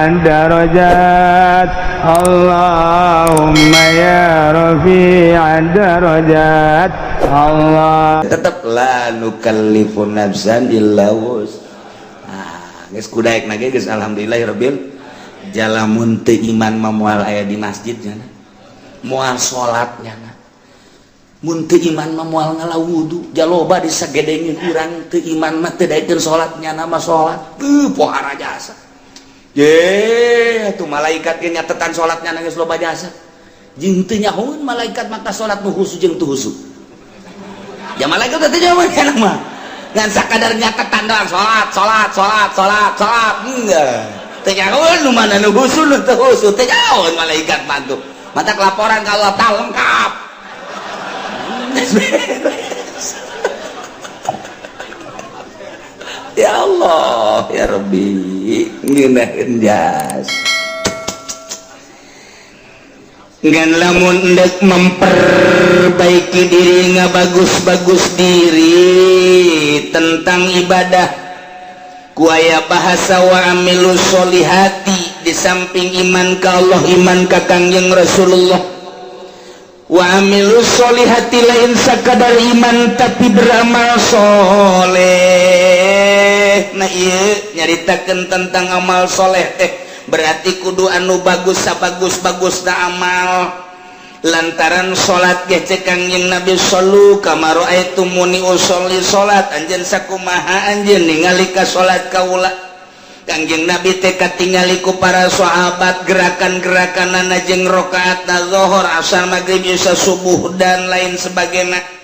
الدرجات اللهم يا رفيع الدرجات Allah. Tetap la nukallifu nafsan illa wus. Nah, geus kudaek na ge geus alhamdulillahirabbil jalamun teu iman mah moal aya di masjidnya. Moal salatnya. Mun teu iman mah moal ngalawudu, jaloba disagedengin urang teu iman mah teu daekeun salatnya nama salat. Pohara jasa. Ye, atuh malaikat ge nyatetan salatnya geus loba jasa. Jeung teu nyahoeun malaikat maka salat nu husu jeung teu husu. Ya malaikat teh jawaban kana mah. Ngan sakadar nyaketan doang salat. Enggak. Teh nyahoeun nu mana nu husu nu teu husu, teh nyahoeun malaikat mantu. Mata laporan ka Allah tah lengkap. Ya Allah, ya Rabbi, ngeunaheun jas. Ngan lamun endek memperbaiki diri ngabagus-bagus diri tentang ibadah ku aya bahasa wa amilus solihati di samping iman ka Allah iman ka Kangjeng Rasulullah wa amilus solihati lain sakadar iman tapi beramal soleh. Nah ieu nyaritakeun tentang amal soleh teh berarti kudu anu bagus sabagus-bagus na amal lantaran salat ge cek Kangjeng Nabi sallu kama raaitumuni usolli salat anjeun sakumaha anjeun ningali ka salat kaula. Kangjeng Nabi teh katingali ku para sahabat gerakan-gerakanana jeung rakaatna zuhur asar maghrib isya subuh dan lain sebagainya.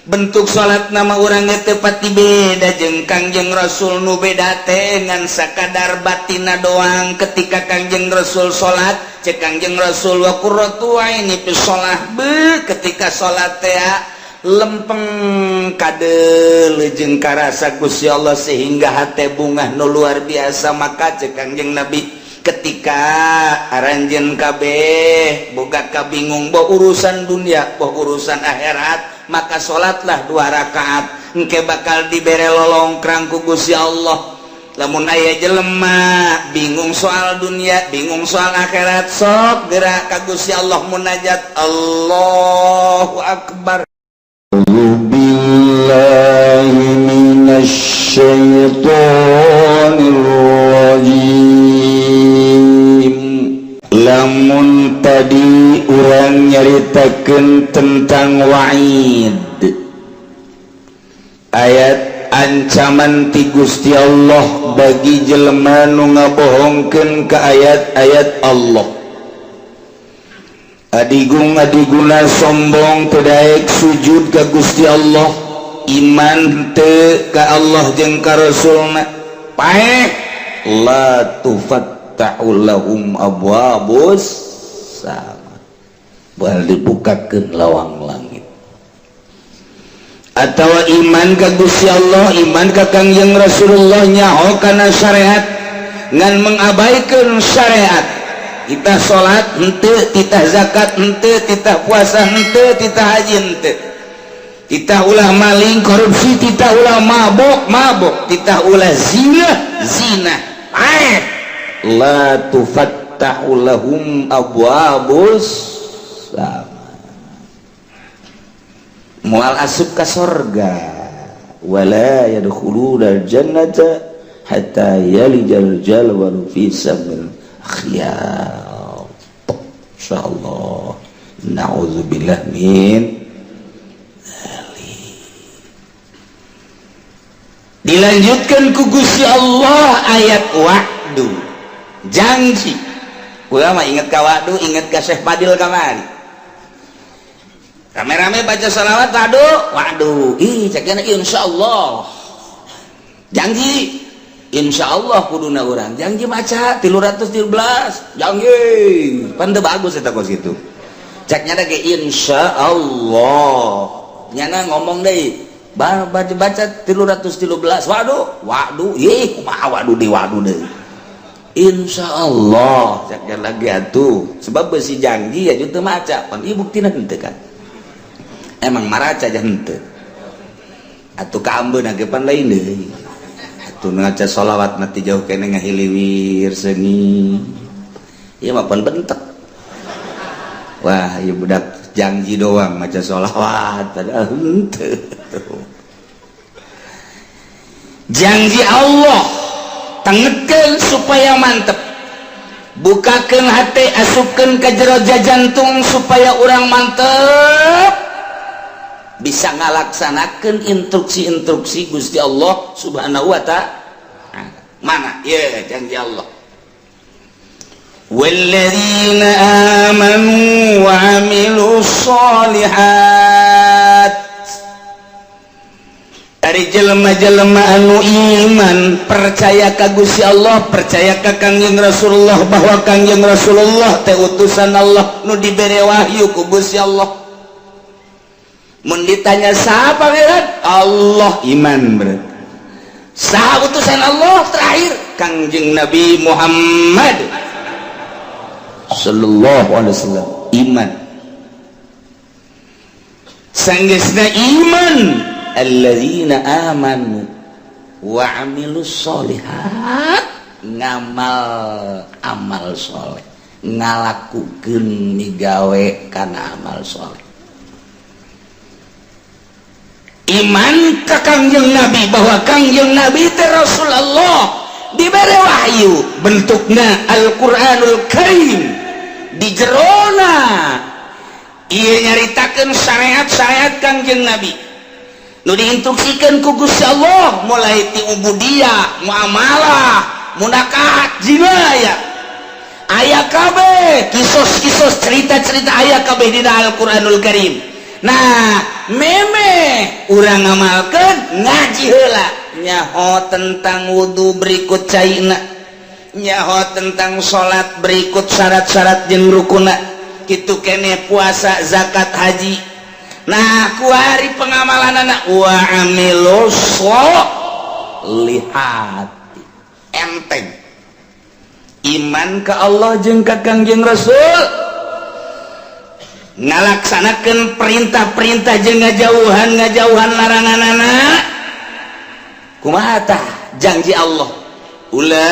Bentuk salat nama urang teh pati beda jeung Kangjeng Rasul nu beda teh ngan sakadar batina doang ketika Kangjeng Rasul salat cek Kangjeng Rasul wa qurratu aini fi shalah be ketika salat teh lempeng kadeul jeung karasa Gusti Allah sehingga hate bungah nu luar biasa. Maka cek Kangjeng Nabi ketika aranjeun kabeh boga kabingung boh urusan dunia boh urusan akhirat maka salatlah 2 rakaat engke bakal dibere lolongkrang ku Gusti Allah. Lamun aya jelema bingung soal dunia bingung soal akhirat sok gerak ka Gusti Allah munajat Allahu akbar. Billahi minasy syaithanir rajim. Lamun tadi urang nyaritakeun tentang wa'id ayat ancaman ti Gusti Allah bagi jelema nu ngabohongkeun ka ayat-ayat Allah. Adigung-adiguna sombong teu daek sujud ka Gusti Allah, iman teu ka Allah jeung ka Rasulna, paeh la tufattahu lahum abwabus sama, bal dibukakeun lawang langit. Atawa iman ka Gusti Allah, iman ka Kangjeng Rasulullah nyaho kana syariat ngan mengabaikan syariat. Kita sholat henteu, kita zakat henteu, kita puasa henteu, kita haji henteu. Kita ulah maling korupsi, kita ulah mabok, kita ulah zina. La tufattahu lahum abwabus sama. Moal asup ka sorga, wala yadkhuluna jannata hatta yalijal jalwalu fi samil khiyar. Insyaallah. Na'udzubillah min dilanjutkan ku Gusti Allah ayat wa'du, janji. Ulah mah inget ka wa'du, inget ka Syekh Fadil kamari. Rame-rame baca salawat wa'du. Ih, cekna insyaallah. Janji. Insyaallah kuduna urang. Janji maca 313. Janji. Pan teu bagus eta kos kitu. Ceknya da ge insyaallah. Nyana ngomong deui. Baca 313. Waduh. Ih, kumaha waduh di waduh deui. Insyaallah. Ceknya lagi atuh. Sebab beusi janji ya teu maca. Pan ieu buktina henteu kan. Emang maraca aja henteu. Atuh ka ambeuna ge pan lain deui. tuh ngaca sholawat mati jauh kene ngahiliwir sengi iya mapan bentek wah iya budak janji doang ngaca sholawat padahal henteu janji Allah tengetkeun supaya mantep bukakeun hati asupkeun ka jero jantung supaya urang mantep bisa ngalaksanakeun instruksi-instruksi Gusti Allah Subhanahu wa ta'ala. Mana ya janji Allah walladzina amanu wa amilus sholihat dari jelema-jelema anu iman percaya ka Gusti Allah percaya ka Kangjeng Rasulullah bahwa Kangjeng Rasulullah teh utusan Allah nu dibere wahyu ku Gusti Allah mun ditanya saha pangeran Allah iman berarti saha utusan Allah terakhir Kangjeng Nabi Muhammad sallallahu alaihi wasallam iman sanggeusna iman alladzina amanu wa amilus sholihat ngamal amal soleh ngalakukeun migawe kana amal soleh iman ka Kangjeng Nabi bahwa Kangjeng Nabi teh Rasulullah diberi wahyu bentukna Al-Qur'anul Karim di jerona ieu nyaritakeun syariat-syariat Kangjeng Nabi nu diinstruksikan ku Gusti Allah mulai ti ubudiyah muamalah munakahat jinayah aya kabeh kisos-kisos cerita-cerita aya kabeh dina Al-Qur'anul Karim nah meme urang ngamalkeun ngaji heula nyaho tentang wudu berikut caina nyaho tentang salat berikut syarat-syarat jeung rukunna kitu kene puasa zakat haji nah kuari pengamalan anak wa amilus sholihati enteng iman ke Allah jeung ka Kangjeng Rasul ngalaksanakeun perintah-perintah jeung ngajauhan laranganana kumaha tah janji Allah ulaika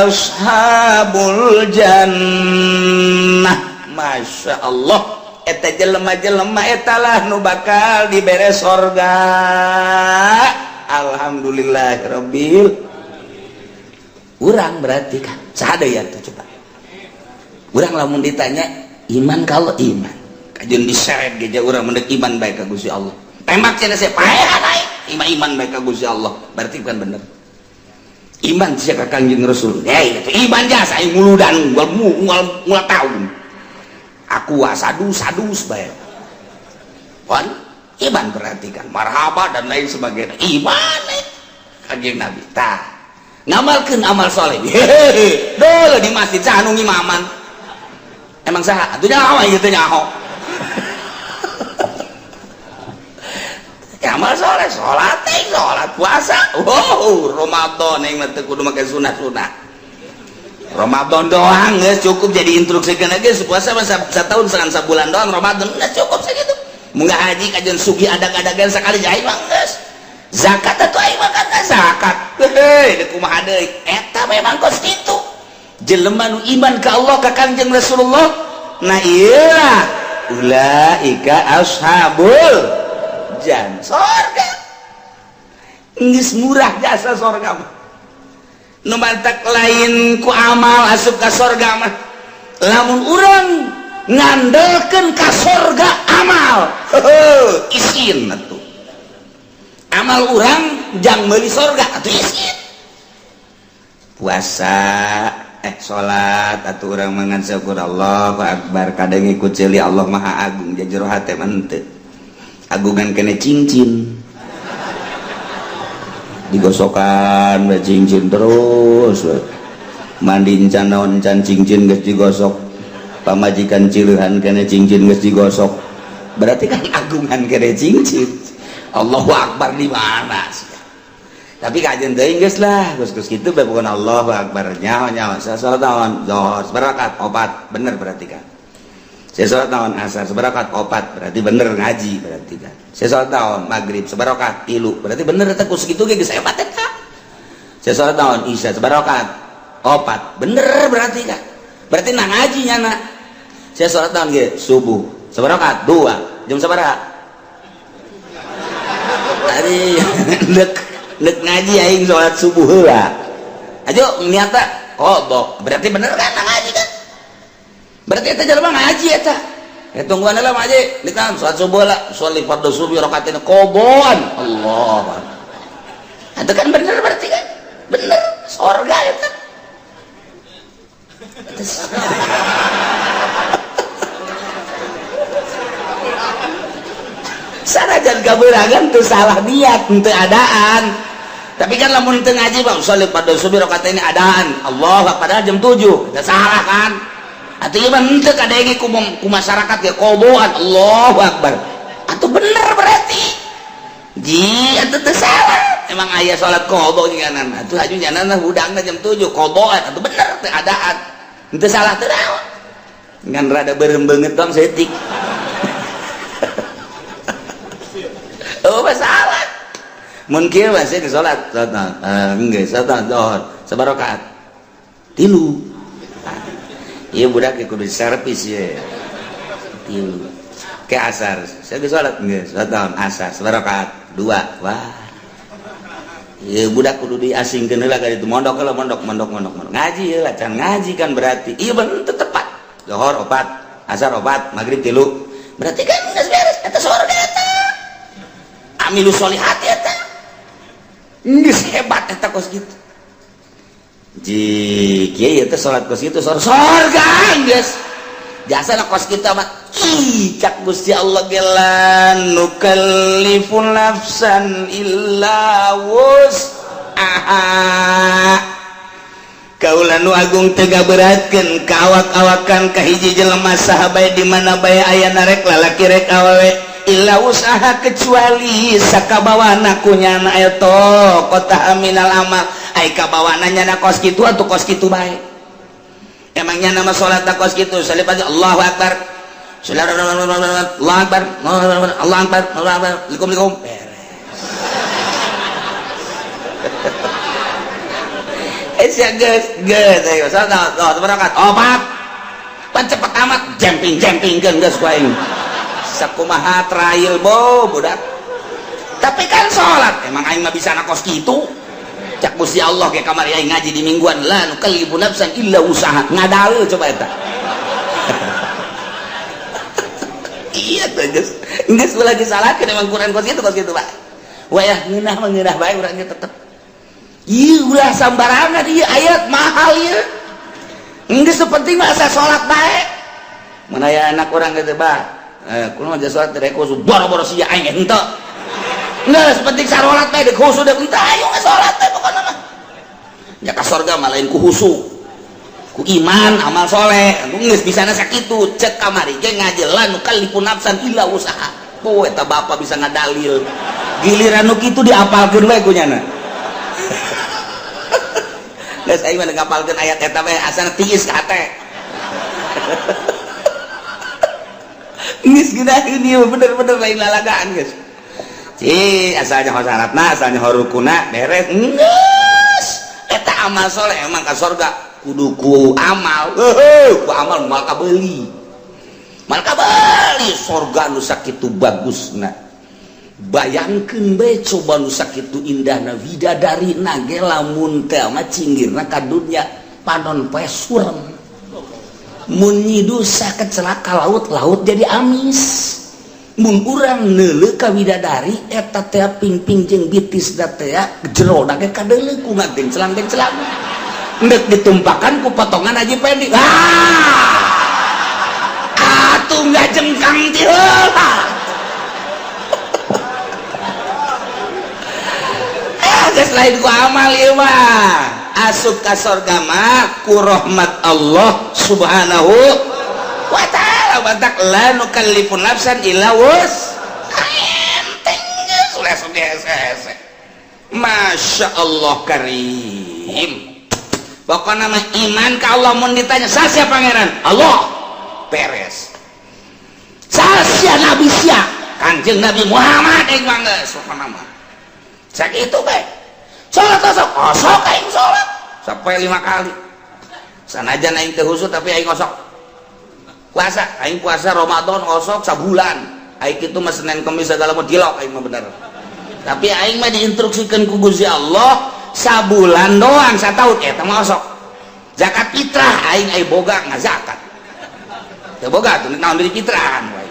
ashabul jannah masya Allah eta jelema-jelema eta lah nu bakal dibere sorga alhamdulillahirabbil urang berarti kan sadaya tuh coba urang lamun ditanya iman kalau iman kajeun diseret geja urang mendek iman baik ka Gusti Allah tembak cenah saya paehan aing iman baik ka Gusti Allah berarti bukan bener iman sia ka Kangjeng Rasul itu iman jasa aing muludan mual tahun aku sadus bae wan iman berarti kan marhaba dan lain sebagainya iman Kangjeng Nabi tah ngamalkeun amal soleh hehehe dole di masjid saha nu ngimaman emang saha atuh nyaho ieu teh nyaho amal soleh salat puasa Ramadan yang teu kudu make sunah-sunah Ramadan doang geus cukup jadi instruksikeun geus puasa satahun segan sabulan doang Ramadan geus cukup sakitu mun haji kajeun sugi adag-adagan sakali jai mah geus zakat atuh aing mah kan zakat heuh kumaha deui eta memang kos kitu jelema nu iman ka Allah ka Kangjeng Rasulullah nah ieu ulaika ashabul jannah surga geus murah jasa surga mah nu mantak lain ku amal asup ka surga mah lamun urang ngandelkeun ka surga amal isin atuh amal urang jang meuli surga atuh isin puasa salat atuh urang mangan syukur Allahu akbar kadang ikut ceuli Allah Maha Agung jajero hate mah henteu agungan kene cincin digosokan cincin terus mandi encan naon encan cincin geus digosok pamajikan cileuhan kene cincin geus digosok berarti kan agungan kene cincin Allahu akbar di mana sih tapi kajian teuing geus lah geus kitu bae pokona Allahu akbar nyaho salat naon zohor barakat opat bener berarti kan Saya sholat naon asar seberapa opat berarti bener ngaji berarti kan. Saya sholat naon maghrib seberapa tilu berarti bener eta ku segitu ge geus hebat eta. Saya sholat naon isya seberapa opat bener berarti kan. Berarti nah ngaji nyana. Saya sholat naon ge subuh seberapa 2 jam sabaraha? Ari dek ngaji aing sholat subuh heula. Ajo niata qodho berarti bener kan nah ngaji kan. Berarti eta jelema ngaji eta. Tungguan heula mah aja, ditan salat subuh lah, sholli fardhu subuh rakaatain qoboan. Allah. Itu kan bener berarti kan? Bener, surga eta. Sanajan kabeuragan teu salah niat, teu adaan. Tapi kan lamun teu ngaji Bang, sholli fardhu subuh rakaatain adaan. Allah padahal jam 7. Teu salah kan? Atau ieu mah henteu kadenge ku masyarakat ya qoboan. Allahu akbar. Atuh bener berarti. Ji atuh teu salah. Emang aya salat qobo nginganan. Atuh haju nyanana hudangna jam 7 qoboan atuh bener teu adaan. Henteu salah teu naon. Ngan rada beureum beungeut dong seutik. Oh masalah. Mun kieu mah sih salat geus salat dohor sabaraha rakaat? 3. Iya budak kudu servis ya. Tilu. Ke asar. Saya geus salat geus, salat asar sabarakaat? 2. Wah. Iya budak kudu diasingkeun heula ka ditu mondok heula mondok. Ngaji heula can ngaji kan berarti. Iya bener tepat. Zuhur 4, asar 4, maghrib 3. Berarti kan geus beres eta surga eta. Amilus sholihat eta. Geus hebat eta kos kitu. Ji kieu teh salat kos kitu surga geus. Jasana kos kita mah cak Gusti Allah gelan nukallifu nafsan illa wus'aha. Kaula nu agung tega beratkeun ka awak-awakan ka hiji jelema saha bae di mana bae aya rek lalaki rek awewe illa wus'aha kecuali sakabawana kunyana eta qata minal amal ai kabawana nyana kos kitu atuh kos kitu bae. Emangnya nama salat kos kitu salih Allahu akbar. Allahu akbar. Allahu akbar. Assalamualaikum. Sia geus ayo salat berangkat 4. Pan cepet amat jumping-jumpingkeun geus ku aing. Sakumaha trial budak. Tapi kan salat emang aing mah bisa na kos kitu. Cak Gusti Allah ke kamar aing ngaji di mingguan la nukallifu nafsan illa usaha ngadal coba eta. Iya teh geus lagi salahkeun emang Quran kos kitu Pak. Wayah ngeunah mah ngeunah bae urang tetep. Ieu ulah sambarangan ieu ayat mahal ieu. Geus penting mah asa salat bae. Mun aya anak urang teh Bah, kunaon aja salat teh khusus boro-boro sia aing henteu. Nggak seperti sarolat teh khusus deh entah ayo nggak sholat teh pokoknya mah ya ka surga mah lain ku husu ku iman amal soleh nggak bisa nasa kitu cek kamari ge ngajelan nu kallifu nafsan illa usaha poe eta bapak bisa ngadalil giliran nu kitu diapalkeun we ku nyana geus aing mah ngapalkeun ayat eta we asana tiis ka hate geus geunaheun ieu bener-bener lain lalagaan geus. Asalnya syaratna asalnya rukuna beres geus eta amal soleh emang ka surga kudu ku amal ku amal mal kabeuli surga nu sakitu bagusna bayangkeun bae coba nu sakitu indahna widadarina ge lamun teh mah cinggirna ka dunya panon poe surem mun nyidu sakecelaka laut jadi amis. Mun urang neuleuh ka widadari eta teh pingping jeung bitis da teh jerona ge kadeuleuh ku ngagengcelang endek ditumpakan ku potongan aji pendek atuh ngajengkang ti heula geus lain ku amal ieu mah asup ka surga mah ku rahmat Allah subhanahu wa ta'ala. Batak la nukallifu nafsan illa enteng geus hese. Masya Allah karim. Pokokna mah iman ka Allah mun ditanya saha pangeran Allah beres. Sasia nabi sia Kanjeng Nabi Muhammad aing mah geus pokona mah cek itu bae salat kosok aing salat sampai 5 kali sanajan aing teh husuk tapi aing kosok puasa aing puasa Ramadan kosok sabulan aing kitu mah Senin Kamis segala mah dilok aing mah bener tapi aing mah diinstruksikeun ku Gusti Allah sabulan doang sataun eta mah kosok zakat fitrah aing boga ngazakat teu boga tuh naon beri fitrahan wae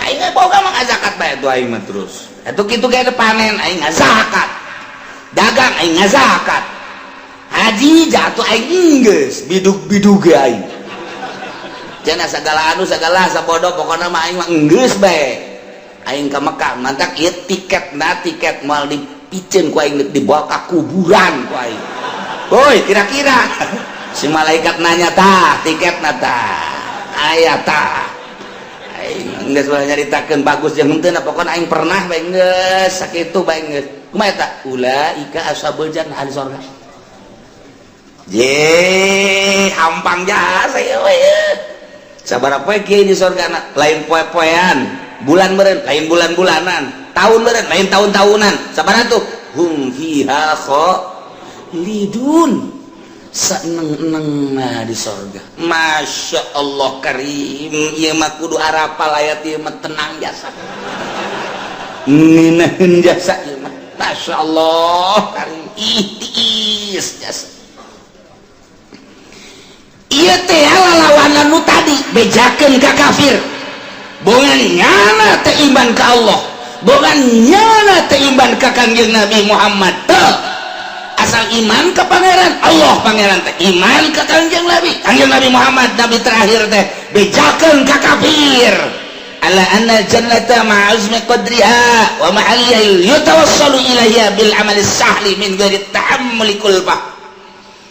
aing boga mah ngazakat bae tuh aing mah terus atuh kitu ge panen aing ngazakat dagang aing ngazakat haji jatuh aing geus bidug-bidug aing cenah sagala anu sagala sabodo pokona mah aing mah geus bae aing ka Mekah mantak ieu tiket moal dipiceun ku aing dibawa ka kuburan ku aing woi kira-kira si malaikat nanya tah tiketna tah aya tah aing geus bae nyaritakeun bagus jeung henteu pokona aing pernah bae geus sakitu bae geus kumaha eta ulaika ashabul jannah ahli surga je hampang jasa ya we sabaraha poe kieu di surgana lain poe-poean bulan meureun lain bulan-bulanan tahun meureun lain tahun-tahunan sabaraha tuh hum fiha khalidun seneng-eneng di surga Masya Allah karim ieu mah kudu arapal ayat ieu mah tenang jasa ngeunaheun jasa ieu mah Masya Allah karim ihtis jasa ieu teh lalawanan nu tadi bejakeun ka kafir bogan nyana teh iman ka Allah bogan nyana teh iman ka Kanjeng Nabi Muhammad asal iman ke pangeran Allah pangeran teh iman ke Kanjeng Nabi Muhammad Nabi terakhir teh bejakeun ka kafir ala anna jannata ma'azmi qadriha wa ma'aliyah yutawassalu ilaiha bil amali sahli min ghairi ta'ammuli kulbah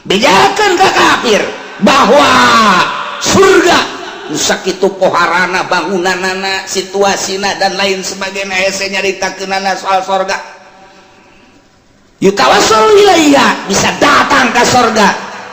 bejakeun ka kafir bahwa surga sakitu poharana bangunanana situasina dan lain sebagainya hese nyaritakeunana soal surga yutawassalu ilaiha bisa datang ke surga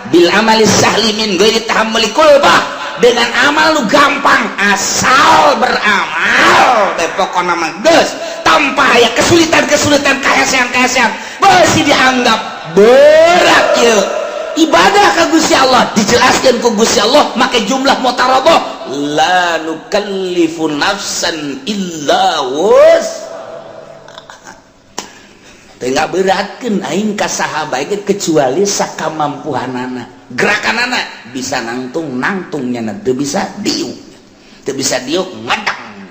bil amali sahli min ghairi tahammuli kulbah dengan amal lu gampang asal beramal teh pokona mah geus tanpa aya kesulitan kahesean beusi dianggap berat ieu ibadah ka Gusti Allah dijelaskeun ku Gusti Allah make jumlah mutarabah la nukallifu nafsan illa wus teu ngaberatkeun aing ka saha bae kecuali sakamampuhanana gerakanana bisa nangtungnya teu bisa diuk ngadang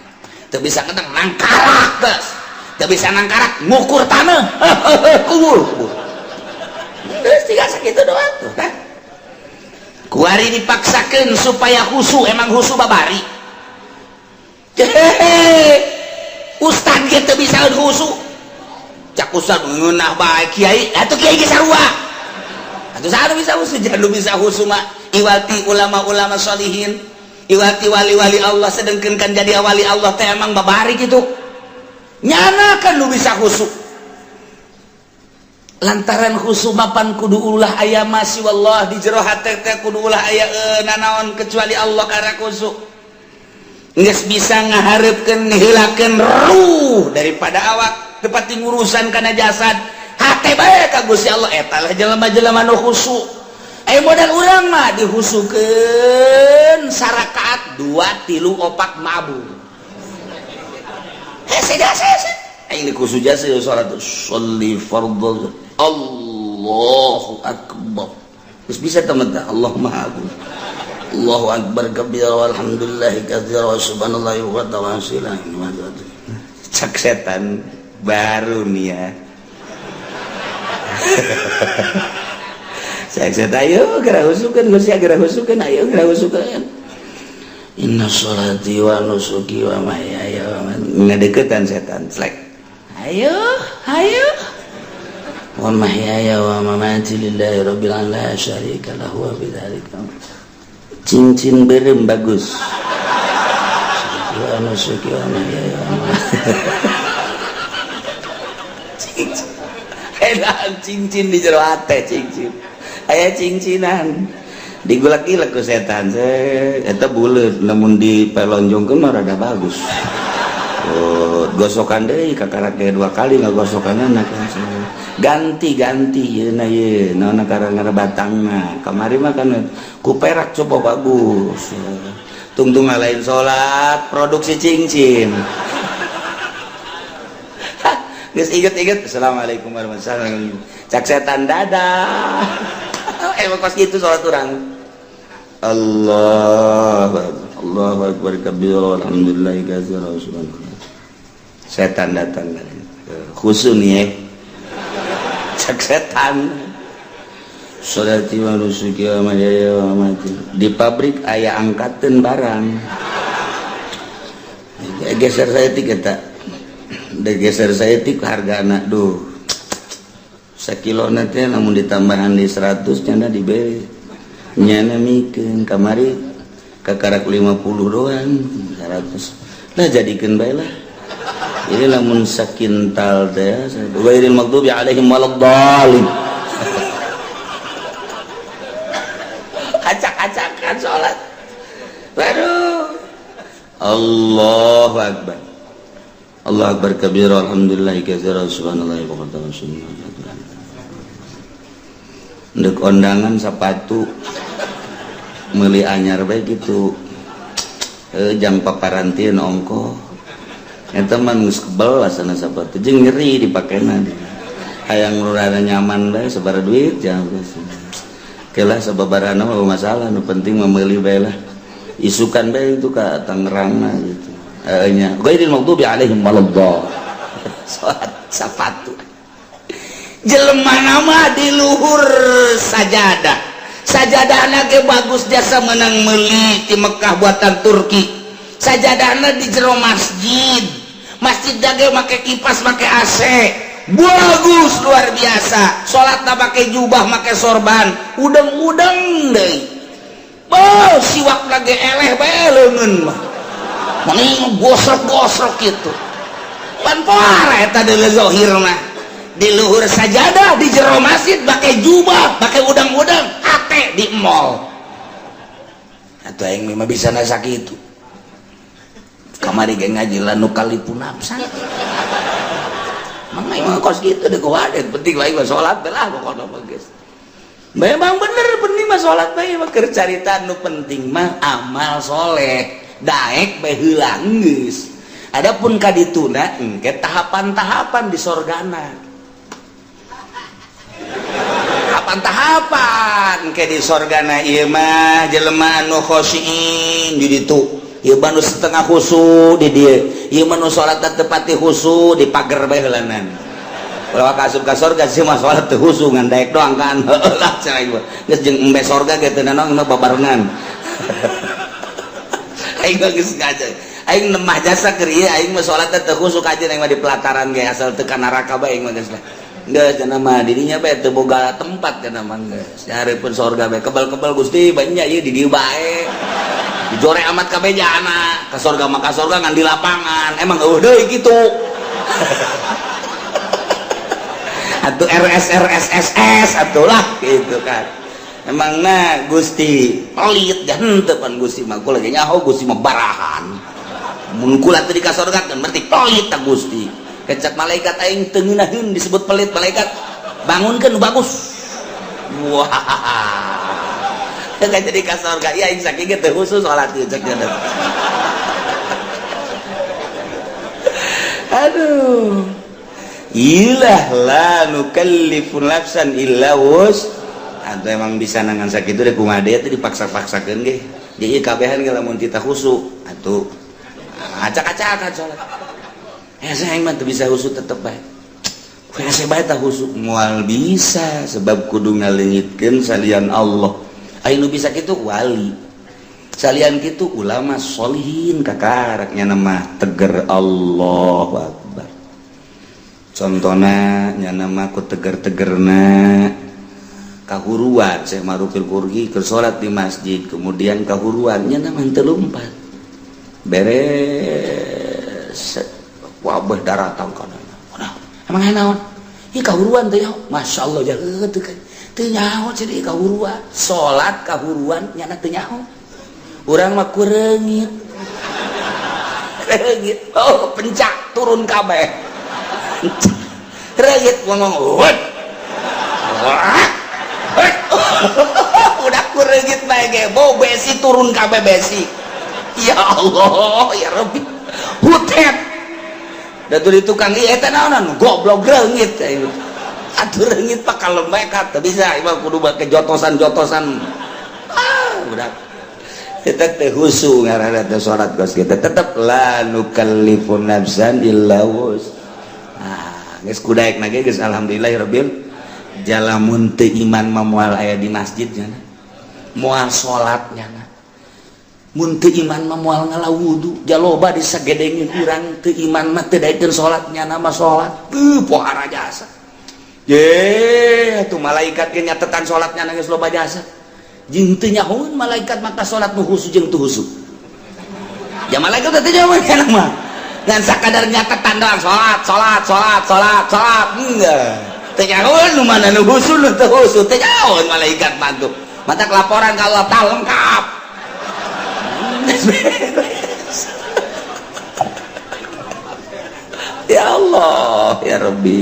teu bisa ngadang nangkarak teu bisa nangkarak ngukur taneuh kubur terus tiga sakitu doang tuh kan kuari dipaksakan supaya husu emang husu babari ustad gitu bisa husu cak ustad ngeunah baik kiai atuh kiai ge sarua atuh saha bisa husu jangan bisa husu mah iwati ulama-ulama sholihin iwati wali-wali Allah sedengkeun kan jadi wali Allah teh emang babari gitu nyana kan lu bisa husu lantaran khusum mapan kudu ulah aya masih wallah di jero hate teh kudu ulah aya nanaon kecuali Allah karena khusuk geus bisa ngahareupeun niheulakeun ruh daripada awak tepati ngurusan kana jasad hate bae ka Gusti Allah eta lah jelema-jelema nu khusuk aya modal urang mah dihusukeun sarakaat 2 3 4 mabur hese aing dikusu jasa salat sholli fardhu Allahu akbar terus bisa teman-teman Allah maha agung Allahu akbar kabira walhamdulillahi katsira wa subhanallahi wa ta'ala cak setan baru nih ya cak setan ayo gerak husukeun Gusti gerak husukeun ayo gerak husukeun inna sholati wa nusuki wa mahyaya wa mamati ngadeukeutan setan flek ayo wa mahyaya wa mamati lillahi rabbil alamin la syarika lahu wa bidzalika cincin berem bagus wa nusuki wa mahyaya wa cincin di jero ate cincin aya cincinan digulak-gilak ku setan eta buleut lamun dipelonjongkeun mah rada bagus. Gosokan deui kakarak ge 2 kali ngagosokanna kan ganti yeuna ye naonna karangana batangna kamari mah kan ku perak coba bagus tungtung lain salat produksi cincin geus inget-inget assalamualaikum warahmatullahi wabarakatuh cak setan dadah kos gitu salat urang Allahu akbar kabira alhamdulillahi katsira subhanallah setan datang khusus nih cak setan sholati wa nusuki wa mahyaya wa mamati di pabrik aya angkateun barang geser saeutik eta geser saeutik hargana duh sakilona teh lamun ditambahan di 100 cenah dibere nyana mikeun kamari kakarak 50 doang 100 nah jadikeun bae lah ini lamun sakintal teh ghairil maghdubi alaihim waladdallin acak-acakan salat baru Allahu akbar Allahu akbar kabira alhamdulillahi katsira subhanallahi wa bihamdihi ndek kondangan sepatu meuli anyar bae gitu jang paparantieun ongko eta mah geus kebel asana sapatu jeung nyeri dipakena hayang rada nyaman bae sabar duit jang kelah sababarana mah masalah nu penting mah meuli bae lah isukan bae itu ka Tangerangna gitu nya ghairil maghdubi alaihim waladdallin salat sapatu jelema mah di luhur sajadahna ge bagus jasa menang meuli di Mekah buatan Turki sajadahna di jero masjid dage make kipas make AC bagus luar biasa salatna make jubah make sorban udeng-udeng deui siwak lagi eleh bae leungeun mah mending gosrok-gosrok kitu pan poara eta deuleu zahirna di luhur sajadah di jero masjid make jubah make udeng-udeng ate di mall atuh aing mah bisa na sakitu kamari ge ngaji lanu kalipun absan mangga mah kos gitu deh kuadet penting bae mah salat belah pokona mah geus memang bener penting mah salat bae mah keur carita nu penting mah amal soleh daek bae heulang geus adapun ka dituna engke tahapan-tahapan di sorgana tahapan-tahapan ke di sorgana ieu mah jelema anu khosyiin di ditu ieu manu setengah khusu di dieu ieu manu salat teu pati khusu di pager bae heulanan ulah kasup ka sorga sih mah salat teu khusu ngan daek doang kan heulah cenah ieu geus jeung embe sorga ge teu naon mah babarengan aing geus ngaja aing nemah jasa keur ieu aing mah salat teu khusu ka aing mah di pelataran ge asal teu ka neraka bae aing mah geus geus cenah mah dirinya bae teu boga tempat cenah mah geus nyareupkeun sorga bae kebal-kebal Gusti banyak ieu di dieu bae dijore amat kabejana ka sorga mah ka sorga ngan di lapangan emang eueuh deui kitu atuh RSRSSS atuh lah gitu kan emangna Gusti pelit dan henteu pan Gusti mah kula ge nyaho Gusti mah barahan mun kula teu di ka sorga kan berarti pelit ta Gusti kecap malaikat aing teu ngeunaheun disebut pelit malaikat bangunkeun nu bagus wah kan jadi ka sorga iya aing saking teh khusus salat ieu cek dia aduh ilah la nukallifu nafsan illa wus atuh emang bisa nangan sakitu deh kumaha deui teh dipaksa-paksakeun ge jadi kabehan ge lamun tita khusu atuh acak-acakan salat saya aing mah teu bisa khusu tetep bae kuasa bae tah khusu moal bisa sebab kudu ngaleungitkeun salian Allah aing nu bisa kitu wali salian kitu ulama sholihin kakaraknya nama teger Allahu Akbar contohna nya nama ku teger-tegerna kahuruan Syekh Marufil Qurgi keur salat di masjid kemudian kahuruan nya nama teu lumpat beres wabah daratan kana emang naon kahuruan teh Masya Allah jalan teu kan teu nyaho jadi kahuruan salat kahuruan nyana teu nyaho urang mah kureungit reungit pencak turun kabeh reungit ngomong udah kureungit bae ge bau besi turun kabeh besi ya Allah ya Rabbi hutet datur itu tukang ieu eta naonan goblok reungit atuh reungit pak kalembek teh bisa imah kudu make jotosan-jotosan udah kita teh husu ngaranna teh salat geus kita tetep la nukallifu nafsan illa wus geus kudaekna ge geus alhamdulillahirabbil jalamun teu iman mah moal aya di masjid nya moal salatnya mun teu iman mah moal ngalawudu jaloba disagedengin urang teu iman mah teu daekeun salatnya nama salat pohara jasa ye atuh malaikat ge nyatetan salatnya geus loba jasa jeung teu nyahoeun malaikat maka salat nu husu jeung teu husu ya malaikat teh jauh kana mah ngan sakadar nyatetan doang salat enggak teu nyahoeun nu mana nu husu nu teu husu teu nyahoeun malaikat mantu mata laporan ka Allah tah lengkap ya Allah ya Rabbi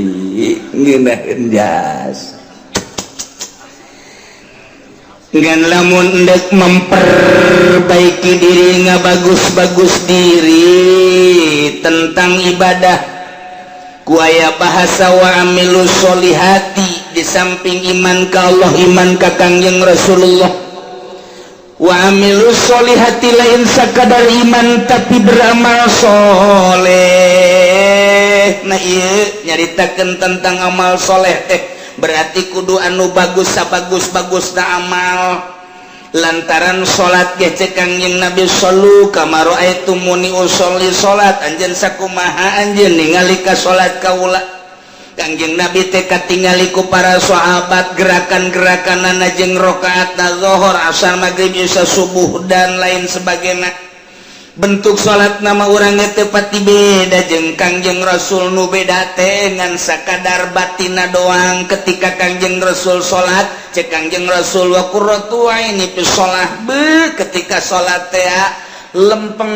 ngeunaheun jas ngan lamun endek memperbaiki diri ngabagus-bagus diri tentang ibadah ku aya bahasa wa amilus solihati di samping iman ka Allah iman ka Kangjeng Rasulullah wa amilus solihati lain sakadar iman tapi beramal soleh nah ieu nyaritakeun tentang amal soleh teh berarti kudu anu bagus sabagus-bagus na amal lantaran salat ge cek Kangjeng Nabi sallu kama raaitumuni usolli salat anjeun sakumaha anjeun ningali ka salat kaula Kangjeng Nabi teh katingali ku para sahabat gerakan-gerakanana jeung rakaatna zuhur asar maghrib isya subuh dan lain sebagainya bentuk salat nama urang teh pati beda jeung Kangjeng Rasul nu beda teh ngan sakadar batina doang ketika Kangjeng Rasul salat cek Kangjeng Rasul wa qurratu aini fi shalah ketika salat teh lempeng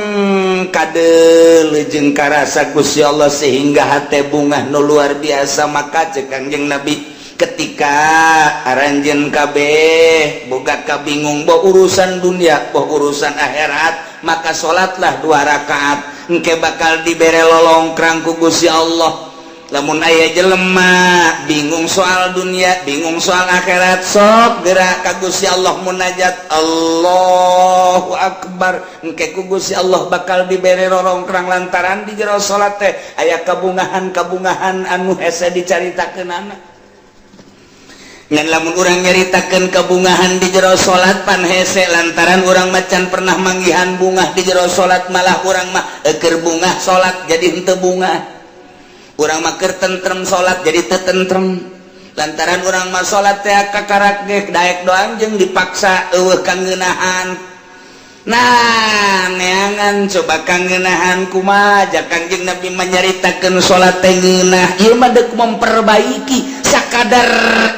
kadel jeung karasa Gusti Allah sehingga hate bungah nu luar biasa maka cek Kangjeng Nabi ketika aranjeun kabeh boga kabingung boh urusan dunia boh urusan akhirat maka salatlah 2 rakaat engke bakal dibere lolongkrang ku Gusti Allah lamun aya jelema bingung soal dunia bingung soal akhirat sok gerak ka Gusti Allah munajat Allahu akbar engke ku Gusti Allah bakal dibere lolongkrang lantaran di jero salat teh aya kabungahan-kabungahan anu hese dicaritakeunana ngan lamun urang nyaritakeun kabungahan di jero salat pan hese lantaran urang macan pernah manggihan bungah di jero salat malah urang mah keur bungah salat jadi henteu bungah urang mah keur tentrem salat jadi teu tentrem lantaran urang mah salat teh kakarak ge daek doang jeung dipaksa eueuh kangeunahan nah neangan coba kangeunahan kumaha jak Kangjeng Nabi menyaritakeun salat teh ngeunah ieu mah deuk memperbaiki sakadar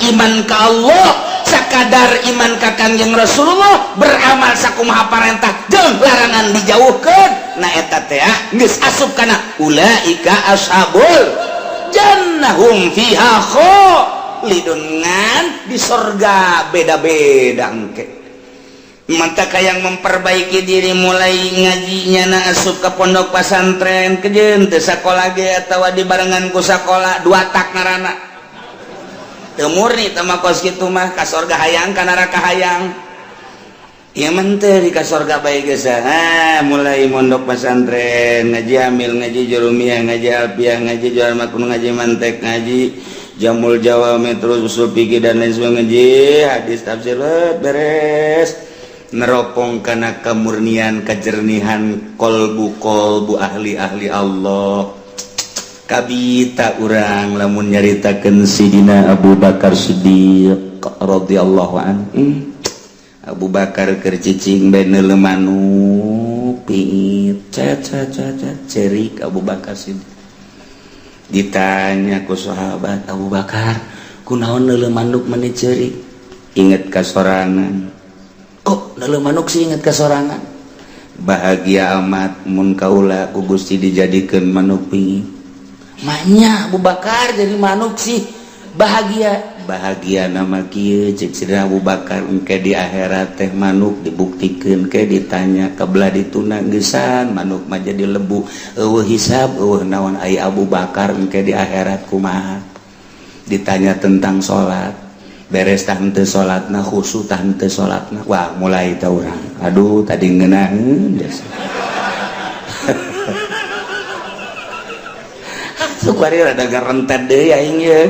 iman ka Allah sakadar iman ka Kangjeng Rasulullah beramal sakumaha parentah jeung larangan dijauhkeun nah eta teh geus asup kana ulaika ashabul jannahum fiha khalidun ngan di surga beda-beda engke mata kayang memperbaiki diri mulai ngajinya na asup ke pondok pesantren kejeun teu sakola ge atawa dibarengan ku sakola 2 tak ngaranna teu murni teh mah kos kitu mah ka surga hayang ka neraka hayang ieu mah teu di ka surga bae geus mulai pondok pesantren ngaji hamil ngaji jurumiyah ngaji alfiah ngaji jual makun ngaji mantek ngaji jamul jawami terus usul fikih dan lain sebagainya ngaji hadis tafsir beres neropong kana kemurnian kejernihan kolbu ahli-ahli Allah kabita urang lamun nyaritakeun Sidina Abu Bakar Siddiq radhiyallahu anhu Abu Bakar keur cicing bae neuleuh manuk piit cerik Abu Bakar Siddiq Ditanya ku sahabat Abu Bakar, kunaon neuleuh manuk meni ceurik? Inget kasorangan. Kok neuleuh manuk sih inget kasorangan? Bahagia amat mun kaula ku Gusti dijadikeun manuk pingi. Manya Abu Bakar jadi manuk sih bahagia. Bahagia nama kieu cek Sidina Abu Bakar engke di akhirat teh manuk dibuktikeun ke ditanya kabelah dituna geusan manuk mah jadi lebu eueuh hisab eueuh naon ai Abu Bakar engke di akhirat kumaha ditanya tentang salat beres tah henteu salatna khusyuk tah henteu salatna wah mulai tah urang aduh tadi ngeunaheun des sukari rada garentet deui aing ye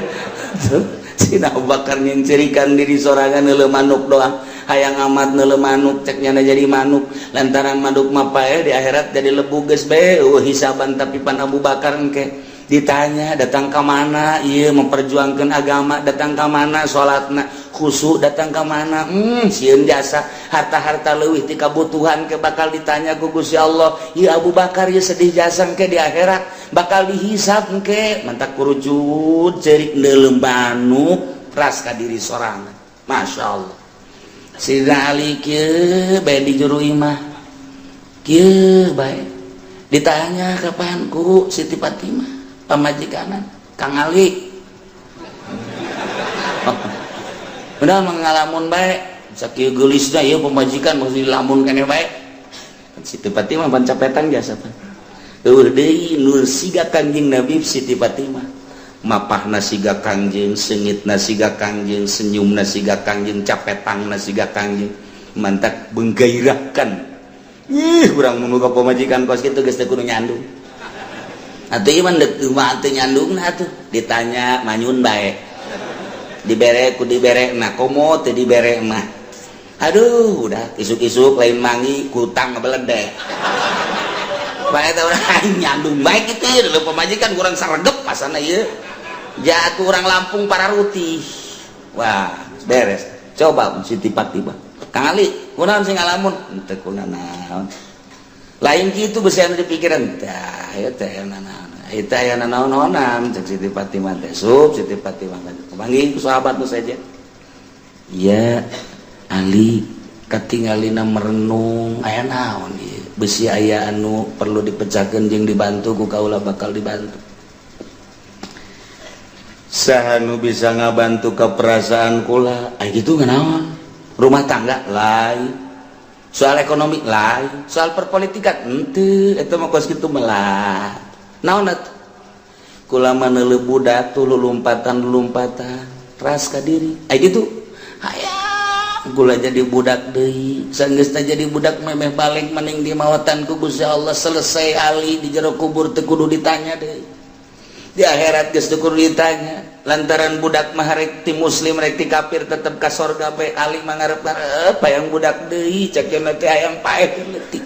Sina Abu Bakar nyencerikan diri sorangan neuleuh manuk doang hayang amat neuleuh manuk cek nyana jadi manuk lantaran manuk mah pae di akhirat jadi lebu geus bae hisaban tapi pan Abu Bakar engke ditanya datang ka mana ieu memperjuangkeun agama datang ka mana salatna khusyuk datang ka mana sieun jasa harta-harta leuwih ti kabutuhan ke bakal ditanya ku Gusti Allah ieu Abu Bakar ieu sedih jasa engke di akhirat bakal dihisab engke mantak kurujud cerik neuleuh manuk ras ka diri sorangan Masya Allah Sidina Ali kieu bae di juru imah kieu bae ditanya kapan ku Siti Fatimah pamajikanan Kang Ali benar mengalamun bae sakieu geulisna ieu pamajikan mesti lamun keneh bae Siti Fatimah pan capetan jasa pan eueuh deui nu siga Kangjeng Nabi Siti Fatimah mapahna siga Kangjeng seungitna siga Kangjeng senyumna siga Kangjeng capetangna siga Kangjeng mantak benggairahkan urang mun ka pamajikan kos kitu geus teu kudu nyandung atuh ieu mah deuk mah teu nyandungna atuh ditanya manyun bae dibere ku diberekna komo teu dibere mah aduh udah isuk-isuk lain mangi kutang ngebeledek bae teh urang nyandung bae kitu leuh pamajikan kurang saregep pasana ieu jatuh urang Lampung Pararuti wah beres coba Siti Fatimah Kang Ali kunaon sing ngalamun teu kunaon lain kitu geus aya di pikiran tah ieu teh naon ieu teh aya naon-naonan cek Siti Fatimah teh Siti Fatimah panggil ku sahabat nu saja iya Ali katingalina merenung aya naon ieu besi aya anu perlu dipecahkeun jeung dibantu ku kaula bakal dibantu saha nu bisa ngabantu ka perasaan kula aya kitu nganaon rumah tangga lain soal ekonomi lain soal perpolitikan henteu eta mah kos kitu melah naon atuh kula mah neuleuh budak tuh lulumpatan ras ka diri aya kitu hayang kula jadi budak deui saenggeus teh jadi budak memeh balik mending di mawatan ku Gusti Allah selesai Ali di jero kubur teu kudu ditanya deui di akhirat geus teu kudu ditanya lantaran budak mah rek ti muslim rek ti kafir tetep ka sorga bae Ali mah ngarep-ngarep hayang budak deui cek cenah teh hayang paeh leutik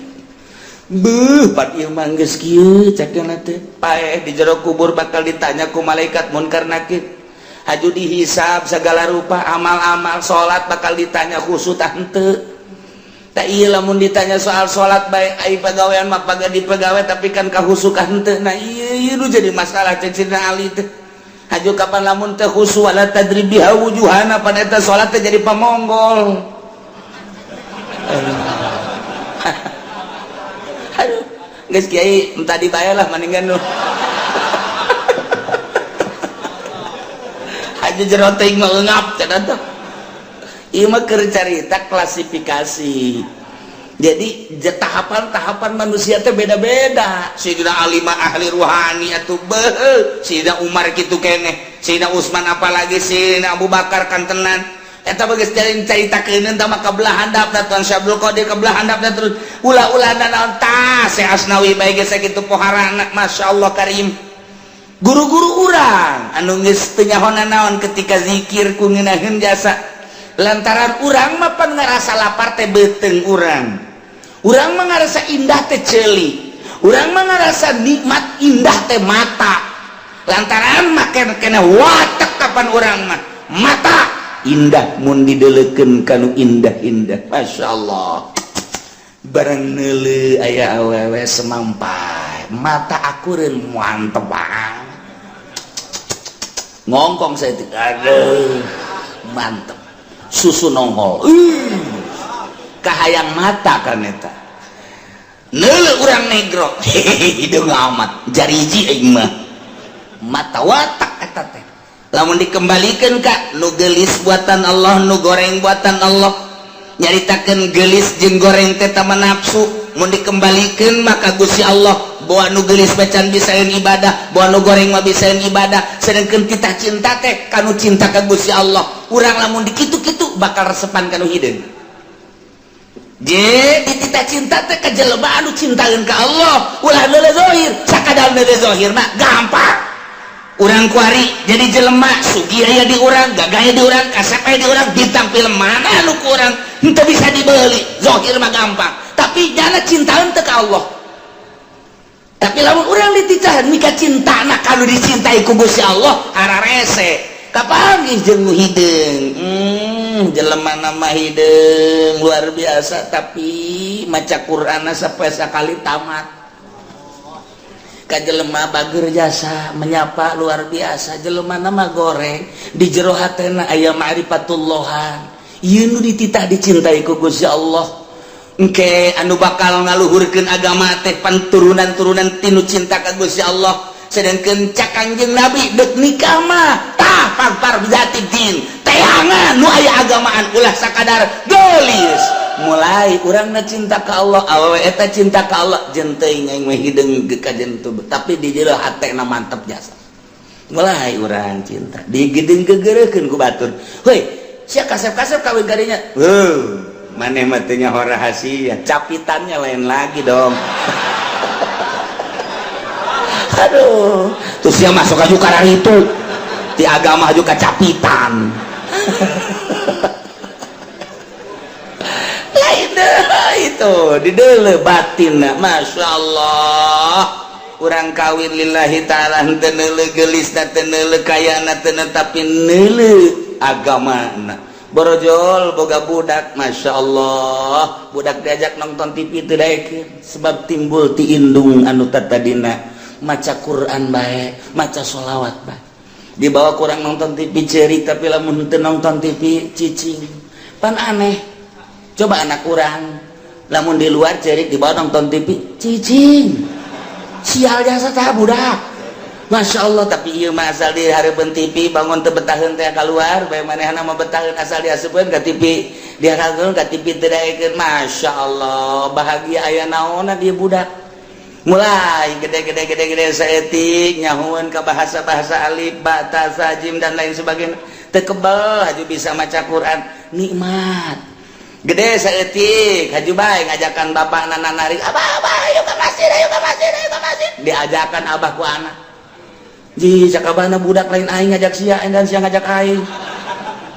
beuh pat ieu mah geus kieu cek cenah teh paeh di jero kubur bakal ditanya ku malaikat munkar nakir haju dihisab segala rupa amal-amal salat bakal ditanya khusyuk tah henteu tah ieu lamun ditanya soal salat bae ai pagawean mah pagadi pagawe tapi kan kahusyuk henteu nah ieu nu jadi masalah cek Sidina Ali teh haju kapan lamun teh khusyuk wala tadribiha wujuhana pada eta salat teh jadi pamonggol aduh geus kiai tadi bae lah mendingan nu haju jero teuing mah eungap cenah teh ieu mah keur carita klasifikasi jadi tahapan-tahapan manusia teh beda-beda Sayyidina Ali mah ahli ruhani atuh beuh Sayyidina Umar kitu keneh Sayyidina Utsman apalagi Sayyidina Abu Bakar kantenan eta geus caritakeun tah mah kabelah handapna Tuan Syekh Abdul Qadir kabelah handapna terus ulah-ulahna naon tah Syekh Asnawi bae geus sakitu poharana masyaallah karim guru-guru urang anu geus teu nyahoan naon ketika zikir ku ngeunaheun jasa lantaran urang mah pan ngarasa lapar teh beuteung urang mah ngarasa indah teh ceuli urang mah ngarasa nikmat indah teh mata lantaran make kena watek kapan urang mah mata indah mun dideleukeun kanu indah-indah masyaallah barang neuleuh aya awewe semampai mata akureun mantep banget ngongkong saya itu, aduh mantep, susu nongol, kahayang mata kan eta, neule urang negro, hidung amat, jariji aing mah, mata watak eta teh, lamun dikembalikan kak, nu gelis buatan Allah, nu goreng buatan Allah, nyaritakeun gelis jeung goreng teh tama nafsu, mun dikembalikan maka Gusti Allah. Bawa nu gelis bacan bisaeun ibadah, bawa nu goreng mah bisaeun ibadah, sedangkeun kita cinta teh kanu cinta ka Gusti Allah. Urang lamun dikitu-kitu bakal resepan kanu hideung. Jadi kita cinta teh ka jelema anu cintaeun ka Allah, ulah leuleuh zahir, sakadar leuleuh zahir mah gampang. Urang kuari jadi jelema sugih aya di urang, gagah aya di urang, kasep aya di urang, bintang film mana anu ku urang henteu bisa dibeuli, zahir mah gampang. Tapi jana cintaeun teh ka Allah. Tapi lamun urang dititahan mika cinta nak kalau dicintai ku Gusti Allah hararese kapanggih jeung nu hideung jelema nama hideung luar biasa tapi maca Qur'an sampai sakali tamat ka jelema bageur jasa menyapa luar biasa jelema nama goreng di jero hatena aya ma'rifatullohan ieu nu dititah dicintai ku Gusti Allah. Engke anu bakal ngaluhurkeun agama teh panturunan-turunan tinu cinta ka Gusti Allah sedangkeun cak Kangjeng Nabi deuk nikah mah tah pagpar bijati din teangan nu aya agamaan ulah sakadar gelis mulai urangna cinta ka Allah awewe eta cinta ka Allah jeung teuing aing mah hideung ka jentu tapi di jero hatena mantep jasa mulai urang cinta digedeung gegeureukeun ku batur heuy sia kasep-kasep kawin kadinya maneh mah teu nyaho rahasia capitannya lain lagi dong aduh terus dia masuk aju karang itu di agama juga capitan lain deh itu di deuleu batinna masya Allah urang kawin lillahi ta'ala henteu neuleuh gelisna teu neuleuh kayana teu tapi neuleuh agamana borojol boga budak masya Allah budak diajak nonton TV teu daekeun sebab timbul ti indung anu tadina maca Quran bae maca sholawat bae dibawa kurang nonton TV ceurik tapi lamun teu nonton TV cicing pan aneh coba anak kurang lamun di luar ceurik dibawa nonton TV cicing sial jasa tah budak masya Allah tapi ieu mah asal di hareupeun TV bangun teu betaheun teh keluar bae manehna mah betaheun asal diasupkeun ka TV dia kageukeun ka TV teu daekeun masya Allah bahagia aya naonna dia budak mulai gede saeutik nyahueun ka bahasa-bahasa alif ba ta sa jim dan lain sebagainya teu kebal haju bisa maca Quran nikmat gede saeutik haju bae ngajakan bapakna nanari abah ayo ka masjid diajakan abah ku anak ji cakabana budak lain aing ngajak sia dan sia ngajak aing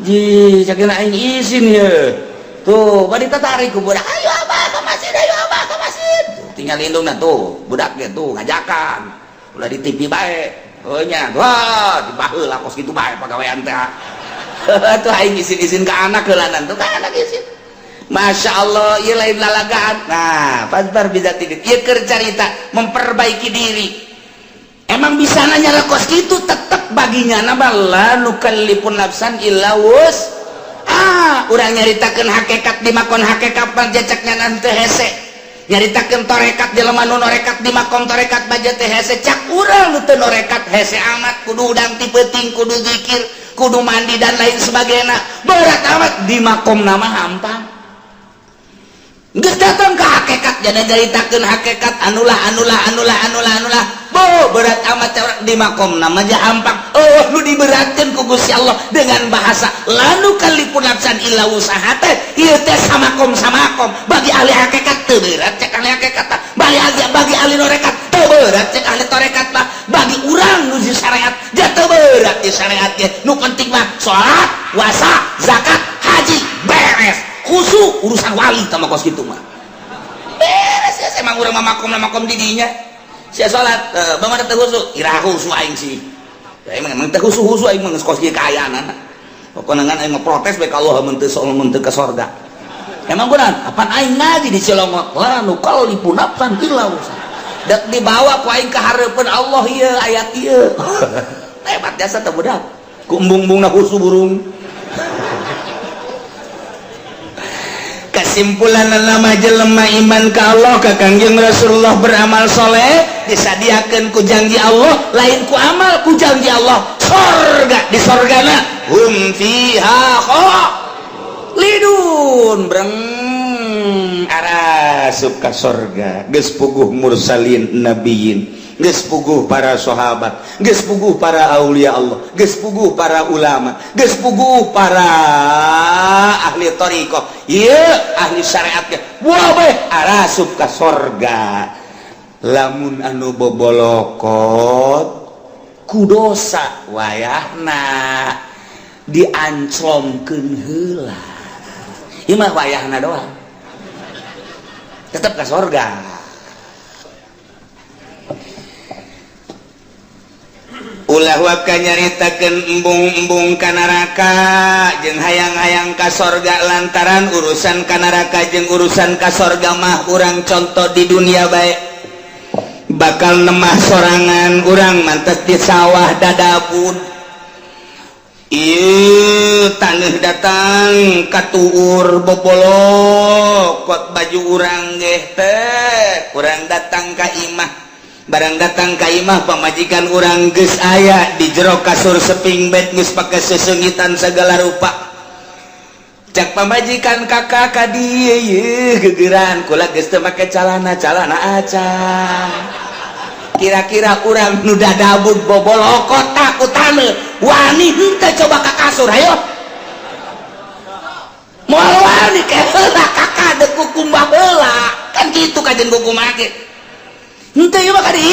ji cakeun aing izin ye tuh bari tertarik ku budak ayo abah ka masjid tinggal indungna tuh budak ge tuh ngajakan ulah di TV bae heunya wah dibaheula kos kitu bae pagawean teh tuh aing izin ka anak heulanan tuh ka anak izin masya Allah ieu lain lalagaan nah pasbar bizati ieu keur carita memperbaiki diri. Emang bisa nanya kos itu tetap baginya nabala nukallifun nafsan illa wus urang nyaritakeun hakikat di makon hakikat pajacaknya nanti hese nyaritakeun torekat jelema nu norekat di makom torekat baja teh hese cak urang nu teu norekat hese amat kudu udang ti peuting kudu zikir kudu mandi dan lain sebagainya berat amat di makom nama hampang geus datang ke hakikat jadi nyaritakeun hakikat anulah bo berat amat di makom nama aja hampang lu diberatkan ku Gusti Allah dengan bahasa lanu kalipun nafsan illa usahate ieu teh samakom bagi ahli hakikat teu berat cek ahli hakikat bagi ahli norekat teu berat cek ahli torekat mah bagi urang nu di syariat ja teu berat di syariat ge nu penting mah salat puasa zakat haji beres khusus urusan wali sama kos kitu mah beres ya emang urang mah makom di dinya sia salat bagaimana teh khusus iraha khusus aing sih emang teh khusus aing mah kos kieu kaayana pokona ngan aing protes bae ka Allah mun teu ka surga emang benar apaan aing ngaji di Cilongot la nu qalifun nafsan illa usaha dak dibawa ku aing ka hareupeun Allah ieu ayat ieu hebat jasa teh budak ku embung-embungna husu burung. Kesimpulan nama jelema iman ka Allah ka Kangjeng Rasulullah beramal soleh disadiakeun ku janji Allah lain ku amal ku janji Allah sorga di sorgana hum fiha khalidun breng arasup ka sorga geus puguh mursalin nabiyin geus puguh para sahabat geus puguh para aulia Allah geus puguh para ulama geus puguh para ahli thariqah ieu ahli syariat ge wae arasup ka sorga lamun anu bobolokot ku dosa wayahna dianclomkeun heula ieu mah wayahna doang tetep ka sorga. Ulah waka nyaritakeun embung-embung ka neraka jeung hayang-hayang ka sorga lantaran urusan ka neraka jeung urusan ka sorga mah urang contoh di dunia bae bakal nemah sorangan urang mantes di sawah dadabun ieu taneuh datang katuur bobolok kot baju urang ge teh urang datang ka imah barang datang ka imah pamajikan urang geus aya di jero kasur seping bed geus pake sesengitan segala rupa cak pamajikan kakak ka dieu yeuh geugeran kula geus teu make calana acan kira-kira urang nu dadabud bobolokot takutane wani henteu coba ka kasur hayo moal wani ke heula kakak deuk kukumbah heula kan kitu kajen kukumbah ge henteu ieu mah kadi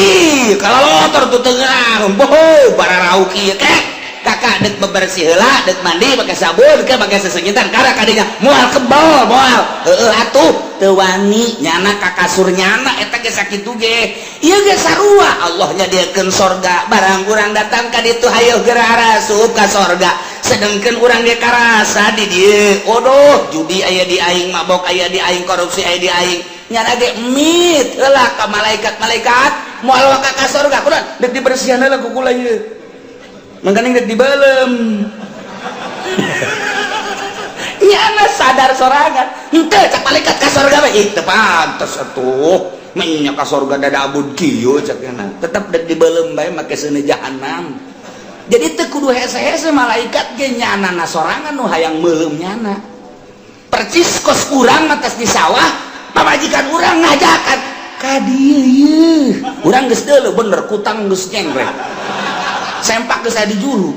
kalau lotor tuh tengah boh bararau kieu kek kakak deuk bebersih heula deuk mandi pakai sabun ke pakai sesengitan kara kadinya moal kebal moal heueuh atuh teu wani nyana ka kasur nyana eta ge sakitu ge ieu ge sarua Allah nyadiekeun sorga barang urang datang ka ditu hayu geura arasup ka sorga sedengkeun urang ge karasa di dieu odoh judi aya di aing mabok aya di aing korupsi aya di aing nyana ge mit heula ka malaikat-malaikat moal ka ka sorga kunaon deuk dibersihan heula ku kula ieu mangkana deuk dibeulem nyana sadar sorangan henteu cak malaikat ka sorga mah ih teu pantes atuh nya ka sorga dadabud kieu cak nyana tetep deuk dibeulem bae make seuneu jahanam jadi teu kudu hese-hese malaikat ge nyana sorangan nu hayang meulem nyana percis kos urang mah tos di sawah pamajikan urang ngajakan ka dieu urang geus deuleu bener kutang geus nyengreh sempak geus adi juru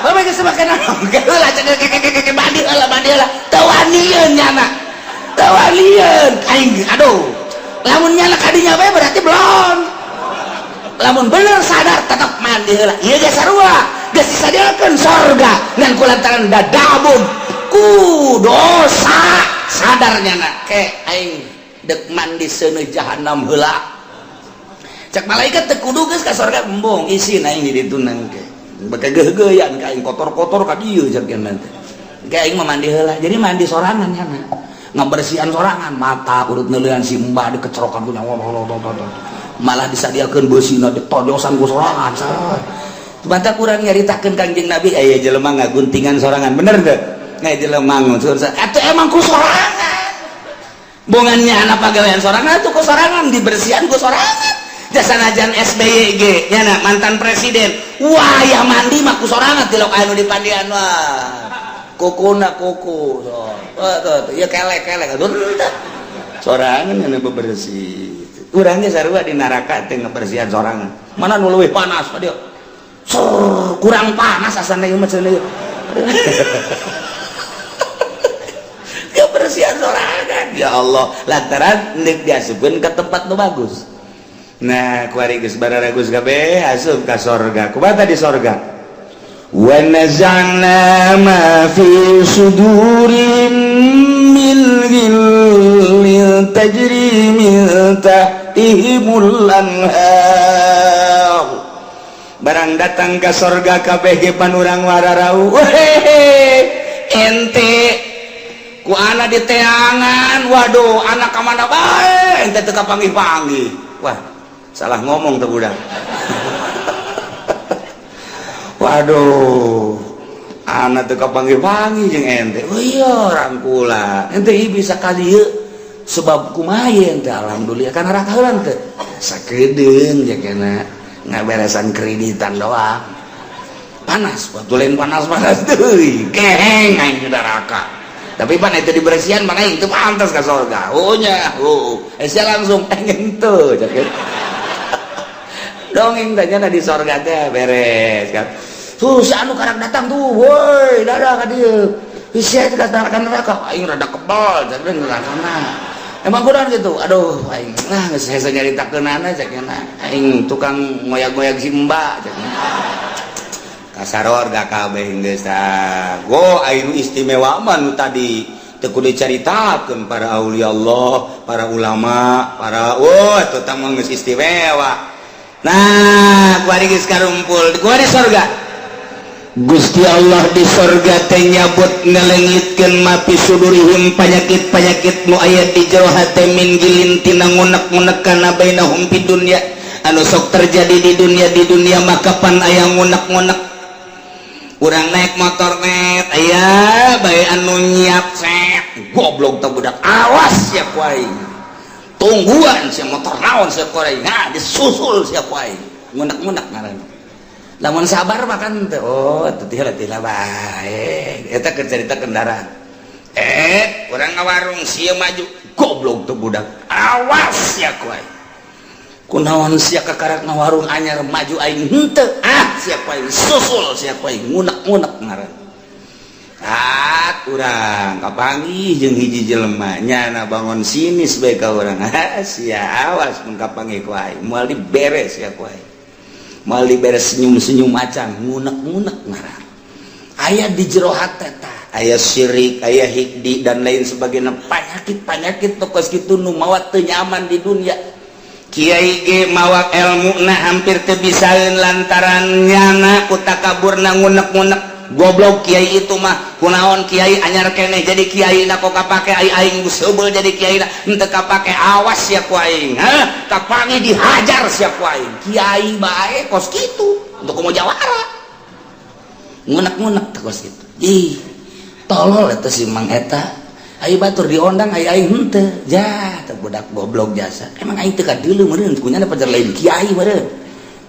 bae geus make naon heula cek mandi heula teu wanieun nyana teu wanieun aing aduh lamun nyana kadinya bae berarti belum lamun bener sadar tetep mandi heula ieu ge sarua geus disadiakeun sorga ngan kulantaran dadabun ku dosa sadar nyana ke aing deuk mandi seuneu jahanam heula cak malaikat teu kudu geus ka sorga embung isin aing di ditu nang ke bake geugeuyan ka aing kotor-kotor ka dieu cak nyana teh ke aing mah mandi heula jadi mandi sorangan nyana ngabersihan sorangan mata urut neulean si mbah dikecrokan ku nyawa malah disadiakeun beusina ditonjosan ku sorangan bantah kurang nyaritakeun Kangjeng Nabi aya jelema ngaguntingan sorangan bener teu ngai jelema ngusul atuh emang ku sorangan bungannya anak pagawean sorangan atuh ku sorangan dibersihan ku sorangan jasanajan SBY ge nyana mantan presiden wayah mandi mah ku sorangan tilok anu dipandian wah kukuna kuku tuh ya kelek aduh sorangan anu bebersih urang ge sarua di neraka teh ngabersihan sorangan mana nu leuwih panas dia kurang panas asana ieu mah cenah kebersihan sorangan ya Allah lantaran neuk diasupkeun ke tempat nu bagus nah kuari geus bararagus kabeh asup ka sorga kumaha di sorga wa nazana ma fi sudurim min ghillin tajri min tahtihimul anhar barang datang ka sorga kabeh ge panurang wararau ente ku anak di teangan waduh anak ka mana bae ente teu kapanggih-panggih wah salah ngomong tuh budak waduh anak teu kapanggih-panggih jeung ente. Oh iya rangkula ente bisa kali ieu sebab kumaha ente alhamdulillah kana rakaheula teu sakedeung ya kana ngaberesan kreditan doang panas waktu lain panas deui keheng aing di neraka tapi pan itu dibersihan mana itu pantas ke surga oh nya sia langsung pengen tuh cakep dongeng tanya di surga teh beres kan tuh si anu karang datang tuh woi dadah ka dieu sia teh datang ka neraka aing rada kebal jadi neraka emang kurang gitu aduh aing geus hese nyaritakeunana cakena aing tukang ngoyak-ngoyak simba cakena kasaror gak kabeh geus tah go aing istimewa mah tadi teu kudu dicaritakeun para aulia Allah para ulama para eta tah mah geus istimewa nah kuari geus karumpul kuari surga Gusti Allah di surga teh nyabut ngelengitkeun mapi sudurihim panyakit-panyakit nu aya di jero hate min gilin tina ngunek-ngunek kana bainahum fid dunya anu sok terjadi di dunia mah kapan aya ngunek-ngunek urang naik motor net aya bae anu nyiap set goblok teh budak awas sia ku aing tungguan sia motor naon sia ku aing nah disusul sia ku aing ngunek-ngunek ngaranna lamun sabar makan teh oh teu tilah bae eta keur carita kendaraan urang ngawarung sia maju goblok teh budak awas sia ku aing kunaon sia kakarak ngawarung anyar maju aing henteu sia ku aing susul sia ku aing ngunek-ngunek ngaran urang kapanggih jeung hiji jelema nyana bangun sinis bae ka urang sia awas mun kapanggih ku aing moal diberes sia ku aing moal diberes senyum-senyum macan ngunek-ngunek ngaran aya di jero hate tah aya syirik aya hikdi dan lain sebagainya penyakit tokos kitu nu mawa teu nyaman di dunia kiai ge mawa ilmuna hampir teu bisaeun lantaran nyana ku takaburna ngunek-ngunek goblok kiai itu mah kunaon kiai anyar keneh jadi kiai na kok kapake aing seubel jadi kiai na henteu kapake awas sia ku aing kapangi dihajar sia ku aing kiai bae kos kitu untuk mau jawara ngunek-ngunek kos kitu ih tolol eta si mang eta ayo batur diondang aing henteu jah teh budak goblok jasa emang aing teu kadeuleu meureun kunyana pajar lain kiai meureun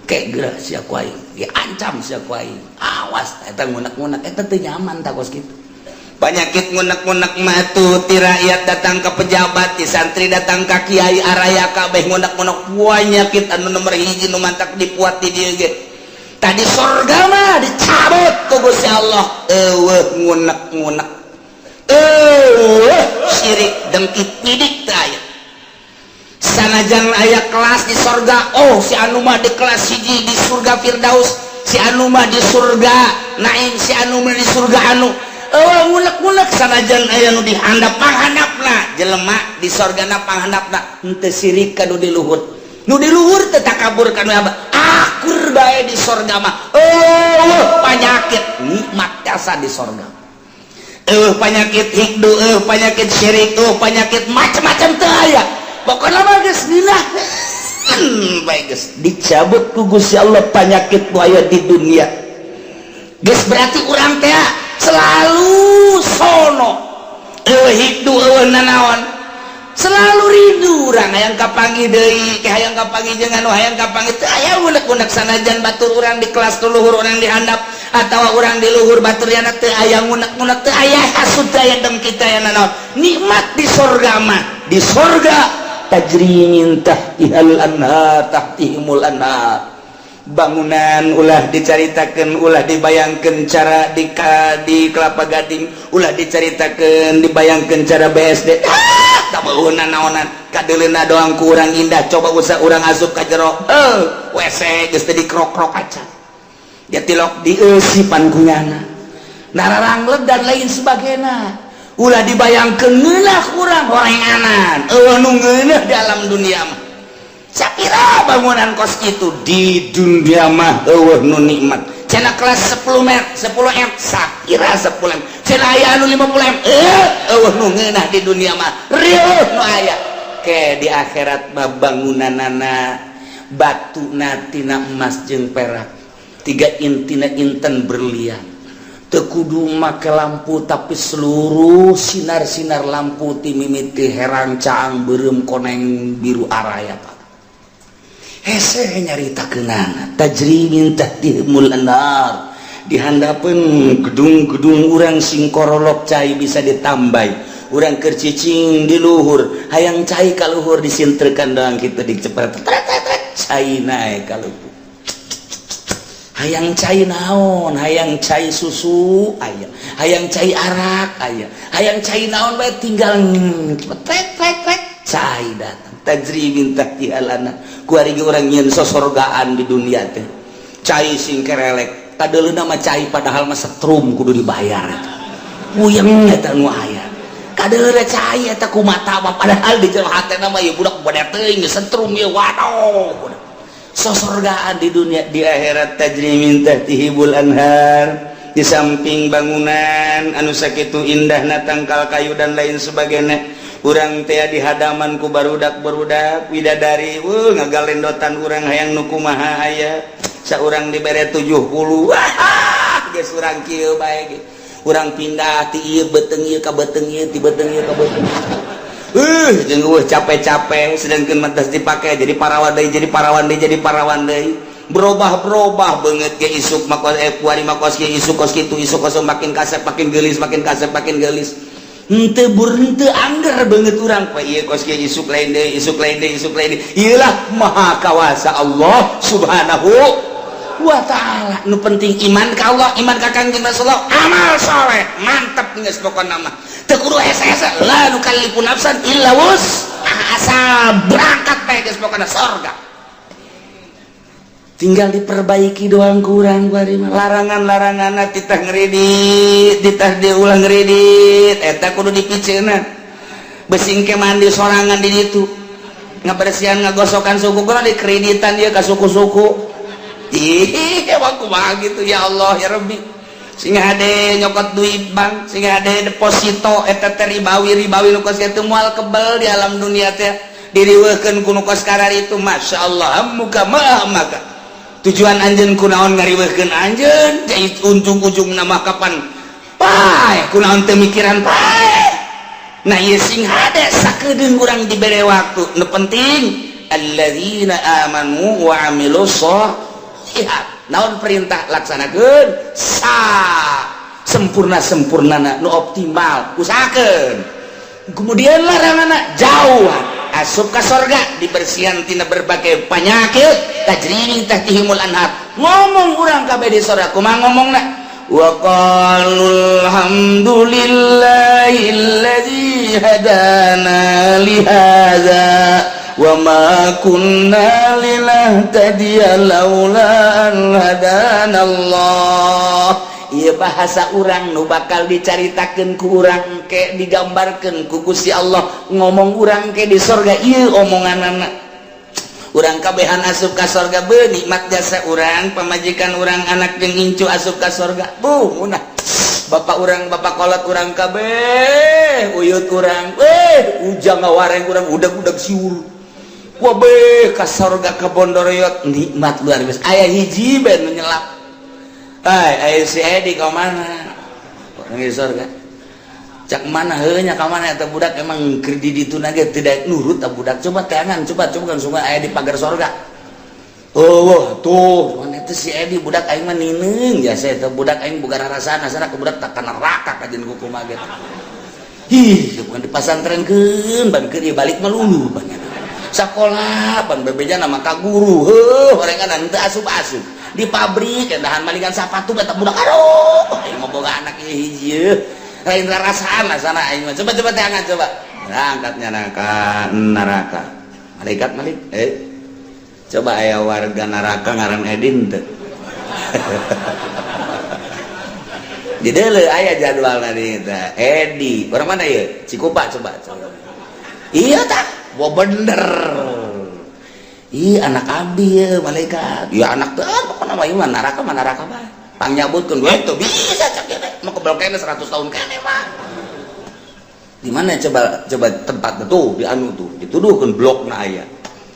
kayak geura sia ku aing diancam sia ku aing awas eta ngunek-ngunek eta teu nyaman tah kos kitu penyakit ngunek-ngunek mah tuh ti rakyat datang ke pejabat ti santri datang ka kiai araya kabeh ngunek-ngunek penyakit anu nomor hiji nu mantak dipuat ti dieu ge tadi surga mah dicabut ku Gusti Allah ngunek-ngunek syirik dengki pidik teh aya sanajan aya kelas di surga si anu mah di kelas hiji di surga Firdaus si anu mah di surga Naim si anu mah di surga anu ngunek-ngunek sanajan aya nu dihandap panghandapna jelema di surgana panghandapna henteu sirik ka nu di luhur teu takabur ka nu akur bae di surga mah penyakit nikmat jasa di surga penyakit hikdu penyakit syirik penyakit macam-macam teu aya pokona mah geus dinahan bae geus dicabut ku Gusti Allah penyakit nu aya di dunia geus berarti urang teh selalu sono hikdu nanaon selalu rindu urang hayang kapanggih deui ke hayang kapanggih jeung anu hayang kapanggih teu aya unek-unek sanajan batur urang di kelas tu luhur urang dihandap atawa urang di luhur batur yana teu aya unek-unek teu aya hasud teu aya dengki teu aya nanaon nikmat di surga mah di surga tajri min tahtihal anhar tahtihimul anhar bangunan ulah dicaritakeun ulah dibayangkeun cara di Kelapa Gading ulah dicaritakeun dibayangkeun cara BSD tak beueuna naonan kadeuleuna doang ku urang indah coba usah urang asup ka jero WC geus teh dikrok-krok acan dia tilok dieusipan kunyana nararangleub dan lain sebagainya ulah dibayangkeun ngeunah urang horenganan nu ngeunah di alam dunia mah sapira bangunan kos itu di dunia mah nu nikmat cenah kelas 10 M sapira 10 M cenah aya anu 50 M nu ngeunah di dunia mah rieuh nu aya ke di akhirat mah bangunanana batuna tina emas jeung perak tiga intina inten berlian teu kudu make lampu tapi seluruh sinar-sinar lampu ti mimiti herang caang beureum koneng biru araya Pak hese nyaritakeunana tajri min tahtihimul anhar di handapeun gedung-gedung urang sing korolok cai bisa ditambai urang keur cicing di luhur hayang cai ka luhur disintrekan doang kitu dicepret cai nae ka luhur hayang cai naon hayang cai susu aya hayang cai arak aya hayang cai naon bae tinggal trek cai datang tajri min tahtihal anhar ku ari ge urang nyeun sosorgaan di dunia teh cai sing kerelek kadeleuna mah cai padahal mah setrum kudu dibayar puyeng eta nu aya kadeleuna cai eta kumata mah padahal di jero hatena mah ieu budak bade teuing setrum ieu waduh sosorgaan di dunia di akhirat tajri min tahtihibul anhar di samping bangunan anu sakitu indahna tangkal kayu dan lain sebagainya urang teh di hadaman ku barudak-barudak widadari ngagalendotan urang hayang nu kumaha aya saurang dibere 70 wah geus urang kieu bae ge urang pindah ti ieu beteung ieu ka beteung ieu ti beteung ieu ka beteung jeung capek-capek sedangkeun mantas dipake jadi parawan deui berubah beungeut ge isuk makos kuari makos ge isuk kos kitu isuk kos makin kasep makin geulis henteu henteu angger beungeut urang pa ieu kos ge isuk lain deui ieu lah maha kawasa Allah subhanahu wa ta'ala nu penting iman ka Allah iman ka Kangjeng Rasulullah amal saleh mantep geus pokona mah teu kudu hese-hese la nukallifu nafsan illa asa berangkat bae geus pokona surga tinggal diperbaiki doang kurang bari mah larangan-laranganna titah ngredit titah diulang ngredit eta kudu dipiceuna besing ke mandi sorangan di ditu ngabersihan ngagosokan suku kudu dikreditan ieu ka suku-suku ih emang kumaha gitu ya Allah ya Rabbi sing hade nyokot duit bank sing hade deposito eta teh ribawi nu kos kitu moal kebel di alam dunia teh diriweukeun ku nu kos karar itu masyaallah muka maka tujuan anjeun kunaon ngariweukeun anjeun jadi ujung-ujungna mah kapan pae kunaon teu mikiran pae nah ieu sing hade sakedeung urang dibere waktu nu penting alladzina amanu wa amilus sholihat naon perintah laksanakeun sempurnana nu optimal usahakeun kemudian laranganna jauhan asup ka surga dibersihan tina berbagai penyakit tajri tahtihimul anhar ngomong urang kabeh di surga kumaha ngomongna wa qalul hamdulillahilladzi hadana li hadza wa ma kunna linahtadiya laula an hadanallah ieu bahasa urang nu bakal dicaritakeun ku urang ke digambarkeun ku Gusti Allah ngomong urang ke di surga ieu omonganna urang kabehan asup ka surga beun nikmat jasa urang pamajikan urang anak jeung incu asup ka surga munah bapak urang bapak kolot urang kabeh uyut urang ujang ngawareng urang udag-udag siur wabeh ka surga ka Bondoroyot nikmat luar biasa aya hiji ben nyelap aya si Edi ka mana orang di surga cak mana heuh nya ka mana eta budak emang keur di dituna ge tidak nurut ta budak coba teangan coba kan sungai aya di pagar surga oh tuh mana teh si Edi budak aing mah nineung jasa eta budak aing boga rarasaan asana ka budak tak ka neraka kajen ku kumaha ge bukan dipasantrenkeun ban keur ieu balik mah luluh banyak sakola ban bebeja nama ka guru horengan henteu asup-asup di pabrik dahan malingan sapatu eta budak aduh aing mah boga anak ieu hiji lain rarasaan asana aing mah coba teangan coba angkatnya neraka malaikat coba aya warga neraka ngaran Edin teh di deuleu aya jadwalna di teh Edi urang mana ieu Cikupa coba iya tah wah bener anak abdi ya malaikat ya anak tuh apa nama iman neraka bae pangyabutkeun we teu bisa cak teh mau kebal kene 100 tahun kene mah di mana coba tempat tuh di anu tuh dituduhkeun blokna aya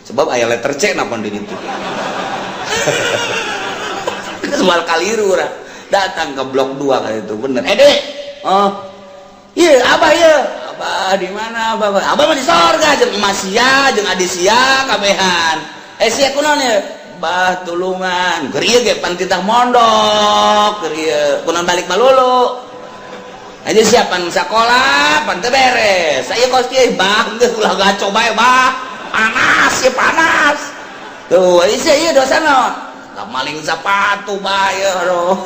sebab aya letter C napa di ditu Kesual kaliru urang. Datang ke blok 2 kali itu bener. Dek. Oh. Iya, abah ya. Abah di mana abah? Abah mah di sorga jeung emas sia jeung adi sia kabehan. Sia kunaon ya? Bah tulungan. Keur ieu ge pan titah mondok, keur ieu kunaon balik malulu. Aja siapan sekolah, pan teu beres. Saya kos kieu bah geus ulah gaco bae bah. Panas ya panas. Tuh, ieu dosana. Maling sepatu bae aduh.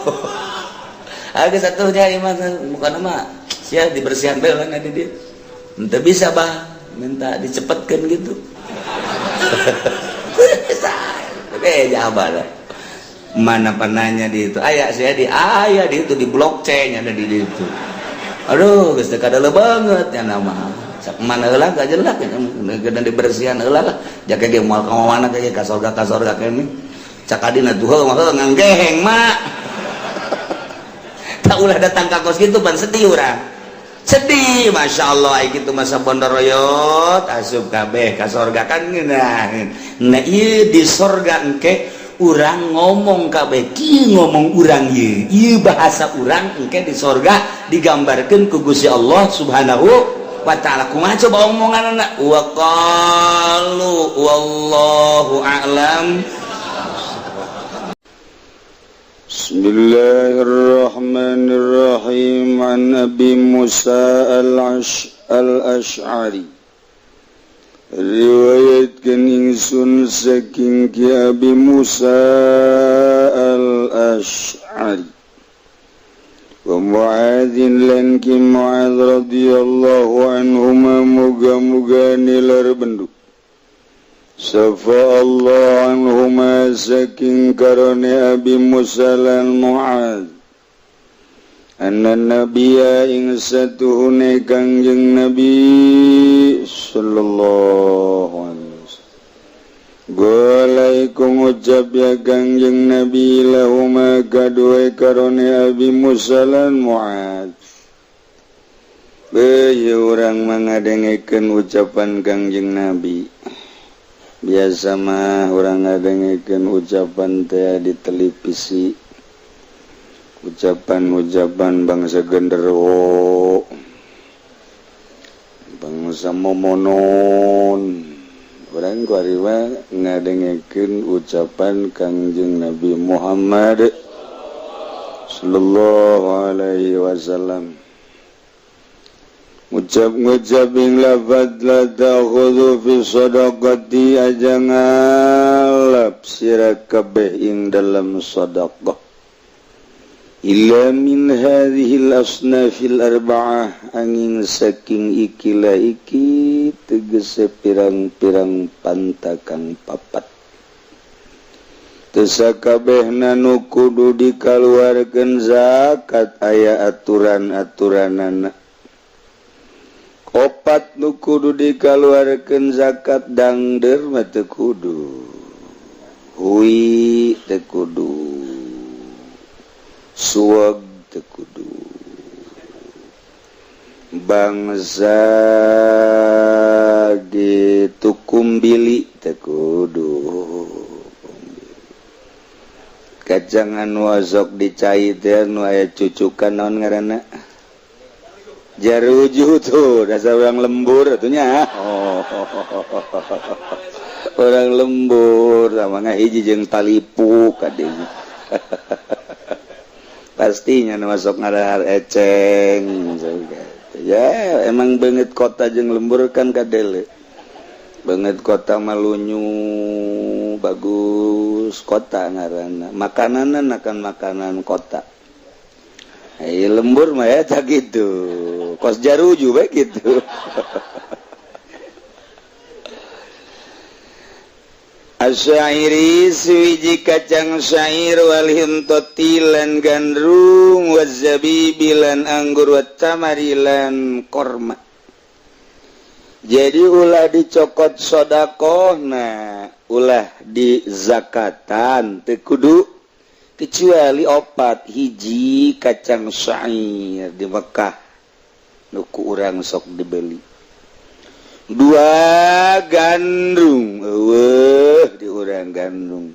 Aga satunya ieu mah bukan mah sia dibersihan bae lah di dieu. Henteu bisa bah, minta dicepetkeun gitu. Oke, jawab lah. Mana pananya di itu? Aya sia di itu di blok C nya ada di itu. Aduh, geus teu kadele banget nya nama. Sak mana heula ka jelek nya geus dibersihan heula lah. Jake ge moal ka mana ge ka sorga kene. Cak adina tuh mah nganggeheng mak. Tak ulah datang ke kos gitu pan sedih urang. Sedih, masya Allah kitu masa Bondoroyot asup kabeh ka sorga kan geunah. Nah ieu di sorga engke urang ngomong kabeh kieu ngomong urang ieu. Ieu bahasa urang engke di sorga digambarkeun ku Gusti Allah Subhanahu wa ta'ala. Kumaha coba omonganna? Wa qalu wallahu a'lam. Bismillahirrahmanirrahim. An Abi Musa al-Ash'ari riwayatkeun ingsun saking Ki Abi Musa al-Ash'ari wa Mu'adzin lan Ki Mu'adz radhiyallahu anhuma muga-muga nilar benduk Safa Allah anhuma saking karone Abi Musa lan Mu'adz anna nabiyya ing satuhune Kangjeng Nabi sallallahu alaihi wasallam Golaikum ucap ya Kangjeng Nabi lahuma kadue karone Abi Musa lan Mu'adz Beuh urang mangadengekeun ucapan Kangjeng Nabi biasa mah orang ngadengekeun ucapan teh di televisi ucapan-ucapan bangsa genderuwo bangsa momonon orang kuariwa ngadengekeun ucapan Kangjeng Nabi Muhammad sallallahu alaihi wasallam Ngucap ing lafad la ta'khudhu fi sadaqati aja ngalap sira kabeh ing dalam sedekah illa min hadhil asnafil arba'ah angin saking ikilah iki tegese pirang-pirang pantakang papat teu sakabehna nu kudu dikaluarkeun zakat aya aturan-aturanana opat nu kudu dikaluarkeun zakat dangder mah teu kudu hui teu kudu suweg teu kudu bangsa gitu kumbili teu kudu kacang anu azok dicai teh anu aya cucukan naon ngaranna Jaruju tuh, dasar orang lembur atunya. Oh, orang lembur, sama ngahiji jeung talipu kadenya. Pastinya masuk ngarahar eceng. Ya, emang banget kota jeung lembur kan kadele. Banget kota Malunyu bagus kota ngaranna. Makanan akan makanan kota. Lembur mah ya tak gitu. Kos Jaruju bae gitu. Asyairi suwiji kacang syair wal hintotilan gandrung wazabibilan anggur wat tamarilan korma. Jadi ulah dicokot sodakohna, ulah di zakatan teu kudu kecuali opat hiji kacang syair di Mekah nuku urang sok dibeli 2 gandrung eueuh di urang gandrung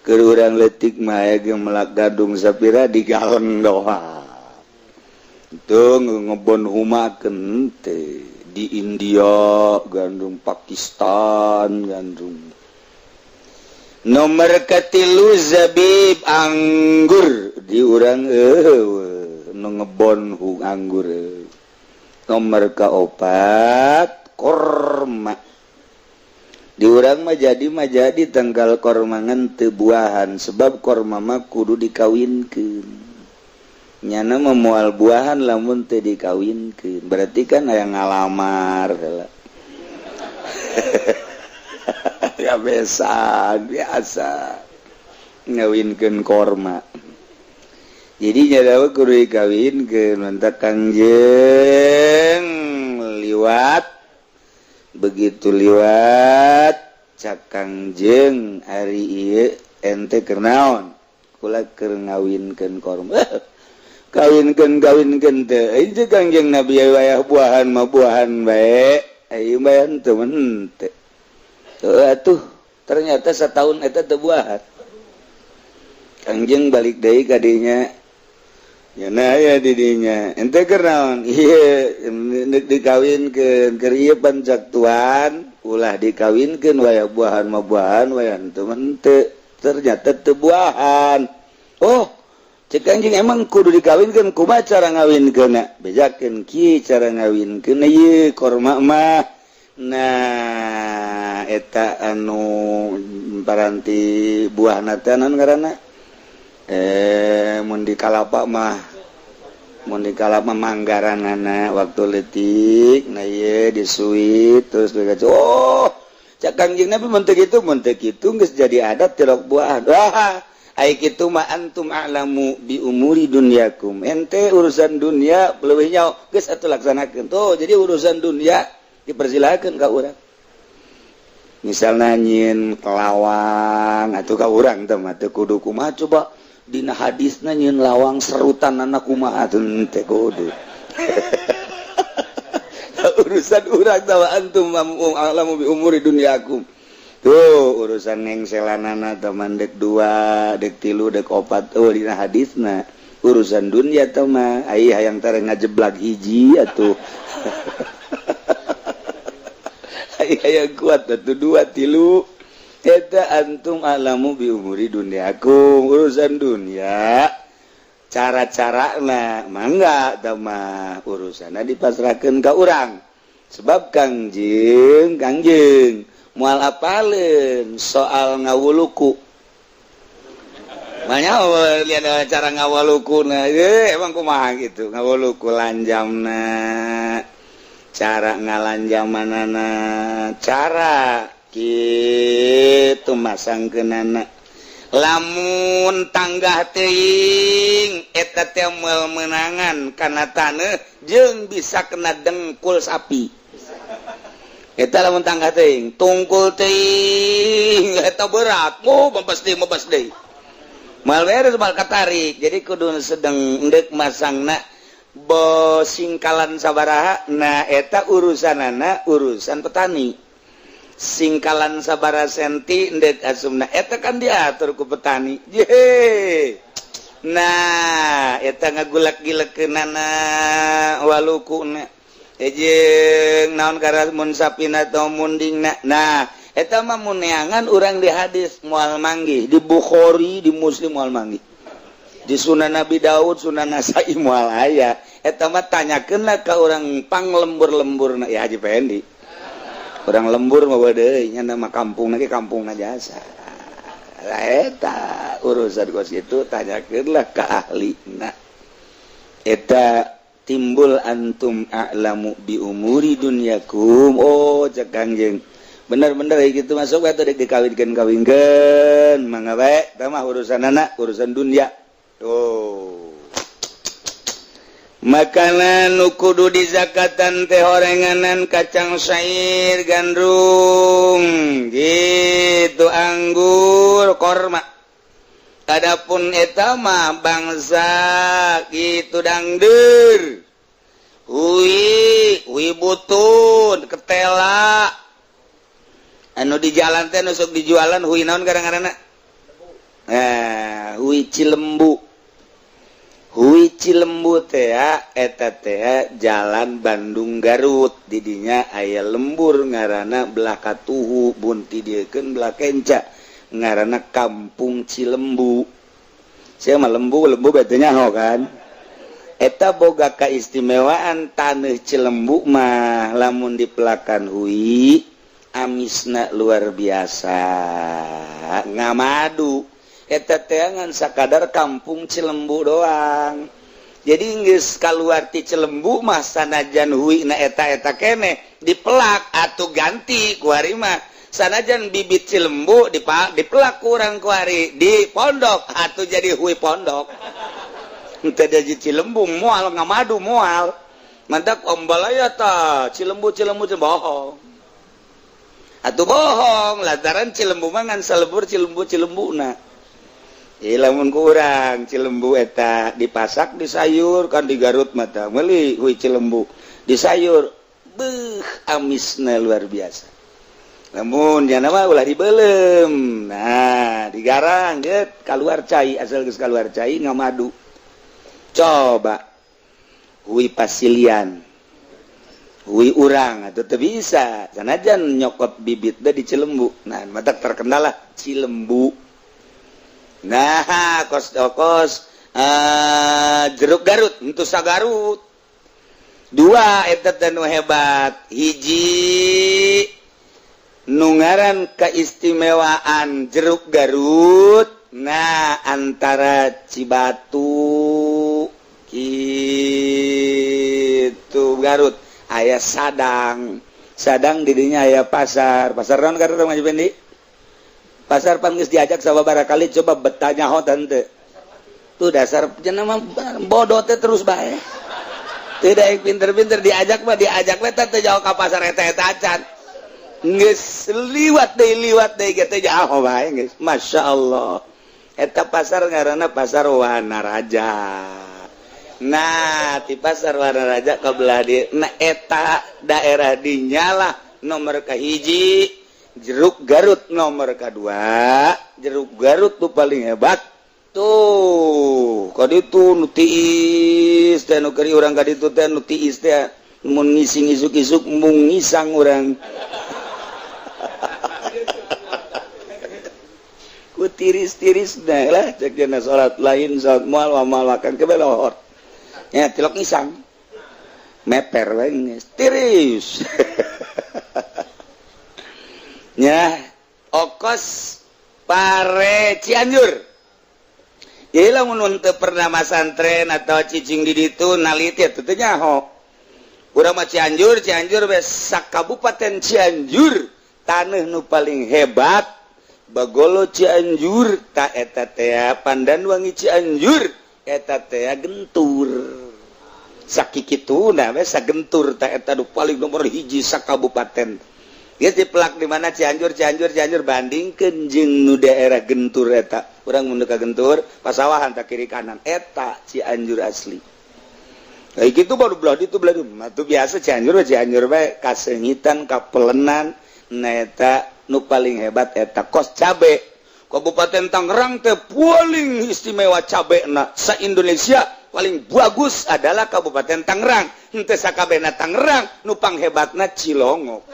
ke urang letik mah ge melak gadung sapira di galon doa itu ngebon humakeun teh di India gandum Pakistan gandum nomor katilu zabib anggur di urang nu ngebon anggur nomor kaopat korma di urang mah jadi tanggal kormangan teu buahan sebab korma mah kudu dikawinkeun nyana memual buahan lamun teu dikawinkeun berarti kan aya ngalamar ya biasa ngawinkeun korma jadi nyadawa kudu dikawinkeun mantap Kangjeng liwat begitu liwat cak Kangjeng ari ieu ente keur naon kula keur ngawinkeun korma kawinkeun teh ieu Kangjeng Nabi wayah buahan mah buahan bae ayeuna bae teu henteu atuh ternyata satahun eta teu buahan Kangjeng balik deui ka dinya yana aya di dinya ente keur naon ieu dikawinkeun keur ieu pancak tuan ulah dikawinkeun wayah buahan mah buahan wayah henteu ternyata teu buahan oh cek Kangjeng emang kudu dikawinkeun kumaha cara ngawinkeunna bejakeun kieu cara ngawinkeun ieu korma mah nah eta anu paranti buahna teh naon ngaranna mun di kalapa mah manggaranana waktu leutik nah ieu disuit terus oh cak Kangjeng Nabi mun teu kitu geus jadi adat tilok buahan wah ai kitu mah antum a'lamu bi umuri dunyakum ente urusan dunia leuwih nyaho geus atuh laksanakeun tuh jadi urusan dunia dipersilakeun ka urang misalna nyieun lawang atuh ka urang teh mah teu kudu kumaha coba dina hadisna nyieun lawang serutan anak kumaha teh kudu urusan urang tawa antum a'lamu bi umuri dunyakum tuh urusan nengselanana teman dek 2 dek 3 dek 4 oh dina hadisna urusan dunia teh mah ai hayang tara ngajeblak hiji atuh ai hayang kuat atuh 2 3 eta antum alamu bi umuri dunyakum urusan dunia cara-carana mangga teh mah urusana dipasrahkeun ka urang sebab Kangjeng moal apaleun soal ngawuluku banyak lihat cara ngawulukuna emang kumaha gitu ngawuluku lanjamna cara ngalanjamanana cara kitu masangkeunana lamun tanggah teuing eta teh moal meunangan kana taneuh jeung bisa kena dengkul sapi eta lamun tanggah teuing tungkul teuing eta berat mebas deui moal beres moal katarik jadi kudu sedeng endek masangna singkalan sabaraha nah eta urusanana urusan petani singkalan sabaraha senti endek asumna eta kan diatur ku petani ye nah eta ngagulak-gilekeunana walukuna jeung naon kara mun sapina atau mundingna nah eta mah mun neangan urang di hadis moal manggih di Bukhari di Muslim moal manggih di Sunan Nabi Daud Sunan Nasai moal aya eta mah tanyakeunlah ka urang panglembur-lemburna ya Haji Pendi urang lembur mah deui nya nama kampungna ge kampungna jasa lah eta urusan kos itu tanyakeunlah ka ahlina eta timbul antum a'lamu bi umuri dunyakum oh cak Kangjeng bener-bener gitu masuk atuh dek dikawinkeun mangga bae tah mah urusanana urusan dunia tuh makanan nu kudu dizakatan teh horenganan kacang syair gandrung gitu anggur korma adapun eta mah bangsa gitu dangdeur ui butun ketela anu di jalan teh nusuk dijualan hui naon kadang-kadangna Hui Cilembu eta jalan Bandung Garut didinya aya lembur ngaranna belaka tuhu bunti diekeun belakenca ngaranna Kampung Cilembu. Saya mah lembu betenya kan. Eta boga kaistimewaan taneuh Cilembu mah lamun dipelakan hui amisna luar biasa ngamadu. Eta teangan sakadar Kampung Cilembu doang. Jadi geus kaluar ti Cilembu mah sanajan hui na eta keneh dipelak atuh ganti kuari mah sanajan bibit Cilembu dipelak kurang kuari di pondok atuh jadi hui pondok. Teu jadi Cilembu moal ngamadu moal. Mantak ombalaya ta Cilembu bohong. Atuh bohong lantaran Cilembu mah ngan salebur Cilembuna. Lamun kurang Cilembu eta dipasak di sayur kan di Garut mata meuli hui Cilembu di sayur amisna luar biasa. Namun jangan mah ulah dibeulem. Nah digarang get kaluar cai asal geus kaluar cai ngamadu. Coba hui pasilian hui urang atuh teu bisa sanajan nyokot bibit da di Cilembu. Nah mata terkenal lah Cilembu. Nah kos jeruk Garut untuk Sagarut dua eta teh nu hebat hiji nungaran keistimewaan jeruk Garut nah antara Cibatu gitu Garut aya sadang didinya aya pasar naon Garut Mas Bendi pasar pan geus diajak sababaraha kali coba betanya hotan teu tuh dasar jenama bodoh teh terus bae teu daek pinter-pinter diajak we teh jauh ka pasar eta acan geus liwat deui ge teh jauh bae geus masyaallah eta pasar ngaranna pasar Wanaraja. Nah di pasar Wanaraja kabelah di nah eta daerah dinya lah nomor kahiji jeruk Garut nomor kedua jeruk Garut tuh paling hebat tuh kaditu nu tiis teh nu keri urang kaditu teh nu tiis teh mun ngising isuk-isuk mung ngisang urang ku tiris-tiris dah lah cek dina salat lain salat moal wamal makan ke belor nya tilok ngisang meper we tiris nya okos pare Cianjur. Jadi lamun teu pernah masantren atau cicing di ditu naliti atuh teh nyaho. Urang mah Cianjur we sakabupaten Cianjur taneuh nu paling hebat Bagolo Cianjur ta eta teh Pandanwangi Cianjur eta teh gentur. Sakikituna we sagentur ta eta nu paling nomor hiji sakabupaten. Dia dipelak di mana Cianjur bandingkeun jeung nu daerah Gentur eta. Urang mun ka Gentur, pasawahan ta kiri kanan eta Cianjur asli. Kayak gitu baru belah ditu mah tuh biasa Cianjur bae kasengitan kapelenan na eta nu paling hebat eta kos cabe. Kabupaten Tangerang teh paling istimewa cabena sa Indonesia paling bagus adalah Kabupaten Tangerang. Henteu sakabehna Tangerang nu panghebatna Cilongok.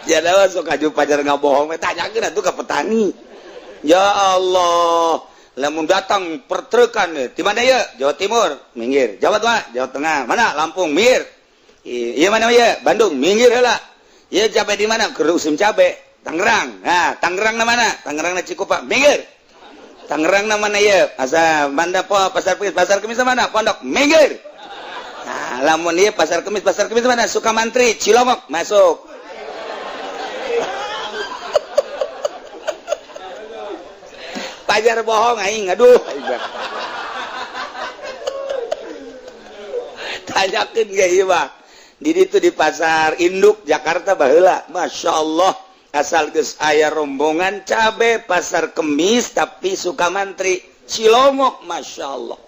Jadawa sok aju pacar ngabohong tanyakeun atuh ka petani. Ya Allah, lamun datang pertrekan di mana ya? Jawa Timur, minggir. Jawa Tengah, mana? Lampung, minggir. Iya mana ya? Bandung, minggir heula. Iya cabe di mana? Keur usim cabe. Tangerang. Nah, Tangerang na mana? Tangerang na Cikupa, minggir. Tangerang na mana ya? Asa Banda po pasar kemis mana? Pondok, minggir. Nah, lamun ieu pasar kemis mana? Sukamantri, Cilongok, masuk. Pajar bohong aing, aduh. Tanyakeun ge ieu mah. Di ditu di pasar induk Jakarta baheula, masyaallah asal geus aya rombongan cabe pasar kemis tapi Sukamantri Cilongok masyaallah.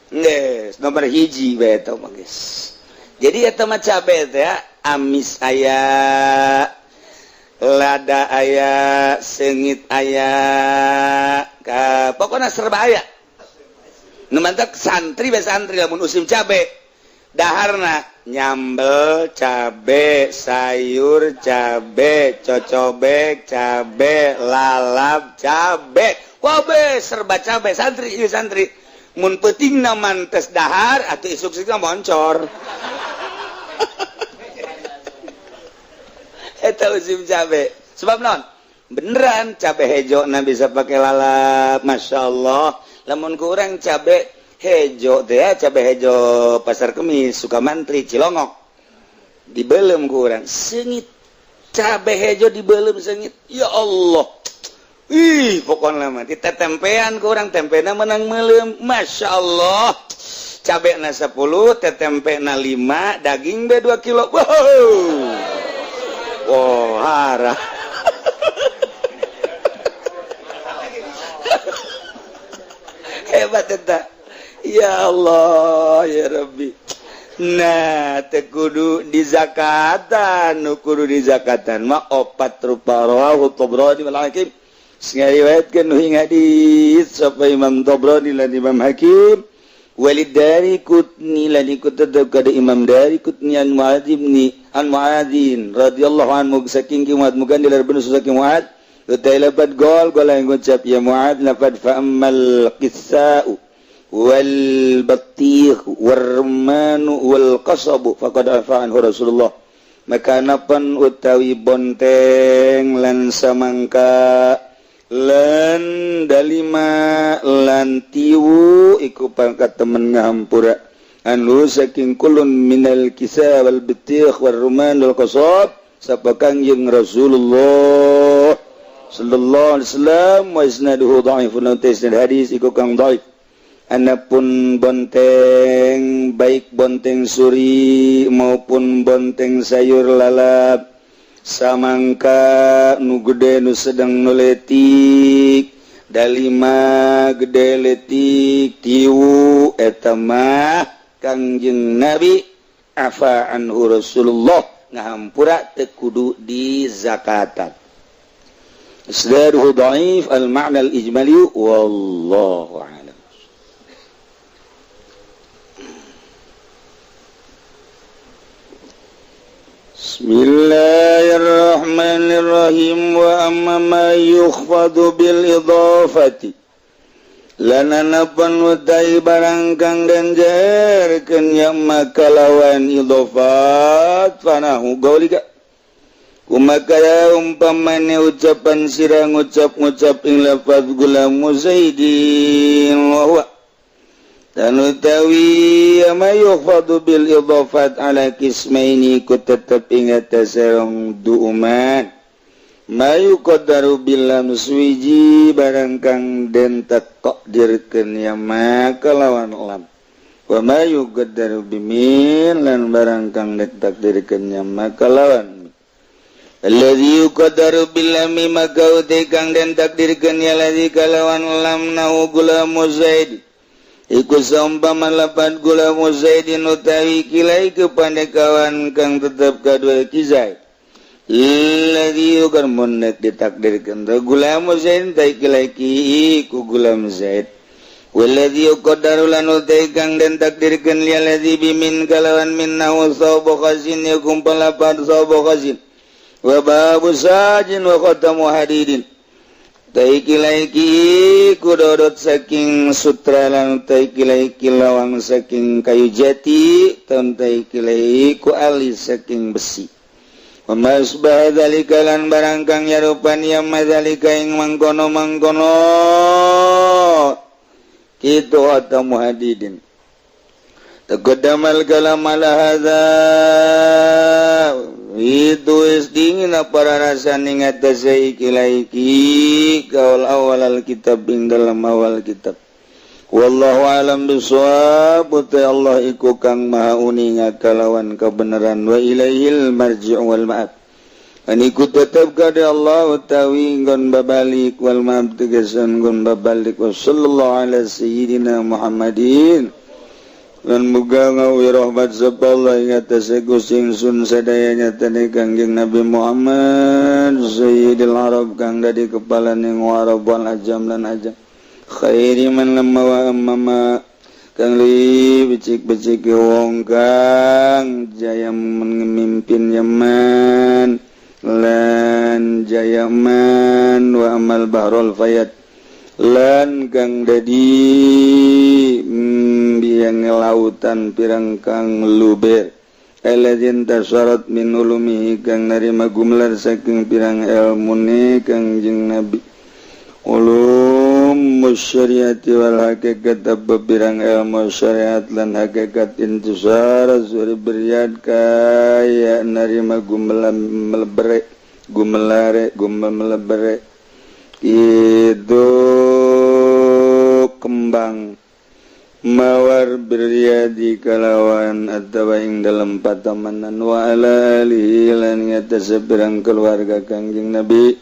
Geus nomor hiji bae eta mah geus. Jadi eta mah cabe teh amis aya lada aya sengit aya pokoknya serba aya nu mantap santri be santri lamun usim cabe daharna nyambel cabe sayur cabe cocobek cabe lalap cabe wabe serba cabe santri ieu santri mun peuting naman tes dahar atuh isuk-isukna moncor eta usim cabe sebab naon beneran cabe hejo na bisa pakai lalap masyaallah lamun ku urang cabe hejo teh cabe hejo pasar kemis Sukamantri Cilongok dibelem ku urang seungit cabe hejo dibelem seungit ya Allah ih pokokna mah ditetempean ku urang tempena menang meulem masyaallah cabe na 10 tetempena 5 daging be 2 kilo wow harah hebat eta ya Allah ya Rabbi nah teu kudu di zakatan nu kudu di zakatan mah 4 rupa rawahu Tabrani wal Hakim ngariwayatkeun nu hing hadis sapa Imam Tabrani lan Imam Hakim Walid dari kutni lan ikut tetap kada Imam dari kutni an Muadzin radhiyallahu anhu saking Muad mugan dilar bener saking Muad utai lapat gol yang ngucap ya Muad lapat fa ammal qissa'u wal batigh warmanu wal qasabu faqad afa anhu Rasulullah maka napan utawi bonteng lan samangka lan dalima lan tiwu iku pangkat temen ngahampura anu saking kulun minal kisah wal batigh war ruman wal qasab sapa kangjeng Rasulullah sallallahu alaihi wasallam wa isnaduhu dhaifun isnad hadis iku kang dhaif anapun bonteng baik bonteng suri maupun bonteng sayur lalap samangka nu gede nu sedang nu letik dalima gede letik tiwu eta mah kangjeng Nabi afa anhu Rasulullah ngahampura teu kudu di zakatan isnaduhu dhaif al ma'na al ijmali wallahu a'lam. Bismillahirrahmanirrahim wa amma ma yukhfadu bil idhafati lananapan utai barang kang denjerkeun yang makalawan idhafat fanahu gaulika kumakaya umpamane ucapan sira ngucap-ngucap ing lafaz gulamu zaidin wa huwa dan utawi ma yukhfadu bil idhafat ala qismaini ku tetep ingat sareng duuman ma yuqaddaru bil lamswiji barang kang den takdirkeun ya maka lawan lam wa ma yuqaddaru bimin lan barang kang den takdirkeun ya maka lawan alladzi yuqaddaru bil lam maka uti kang den takdirkeun ya ladzi kalawan lam nau gulamu zaid iku saumpama lapan gulamu zaidin utawi kilai kepada kawan kang tetap kadua kizai alladzi yukarmunek ditakdirkan gulamu zaidin tai kilai ki ku gulam zaid walladzi yuqaddaru lan utai kang den takdirkan lialladzi bimin kalawan minnahu sabu khazin yakum palapan sabu khazin wa babu sajin wa khatamu hadidin taiki laiki kudodot saking sutra lan taiki laiki lawang saking kayu jati tan taiki laiku alis saking besi wa masbah dzalika lan barang kang nyarupan ya madzalika ing mangkono-mangkono kitu atamu hadidin taqaddamal kalam ala hadza itu dingin para rasa ningat tasaiki laiki kaul awal alkitab ing dalam awal kitab wallahu alam bisawab uta Allah iku kang maha uninga kalawan kebenaran wa ilaihil marji' wal ma'ab aniku tetep kada Allah utawi nggon babalik wal ma'ab tegasan nggon babalik wa sallallahu ala sayyidina Muhammadin lan muga ngawi rahmat sapallah ing atase Gusti ingsun sadayanya tani Kangjeng Nabi Muhammad sayyidil arab kang dadi kepalaning warab wal ajam lan ajam khairi man lamma wa amma kang li becik-becik wong kang jaya memimpin Yaman lan jayaman wa amal bahrul fayat lan kang dadi biang lautan pirang kang luber aladzin tasyarat min ulumihi kang narima gumlar saking pirang ilmune Kangjeng Nabi ulum syariati wal hakikat pirang ilmu syariat lan hakikat intisar suri beryad kaya narima gumelare itu kembang mawar beryadi kalawan atawa ing dalam patamanan wa ala alihi lan ngatas pirang keluarga Kangjeng Nabi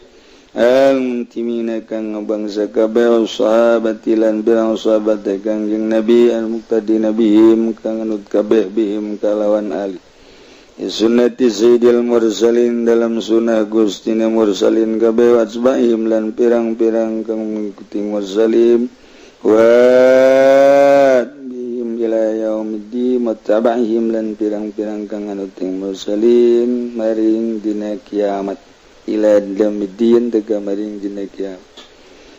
al-muntimina kang bangsa kabeh sahabati lan pirang sahabat Kangjeng Nabi al-muqtadi nabihim kang anut kabeh bihim kalawan ali sunnati sayyidil mursalin dalam sunnah gustina mursalin kabeh wasbahim lan pirang-pirang kang mengikuti mursalin wa bihim ila yaumiddi mattaba'ihim lan pirang-pirang kang anut mursalin maring dina kiamat ila yaumiddi tega maring dina kiamat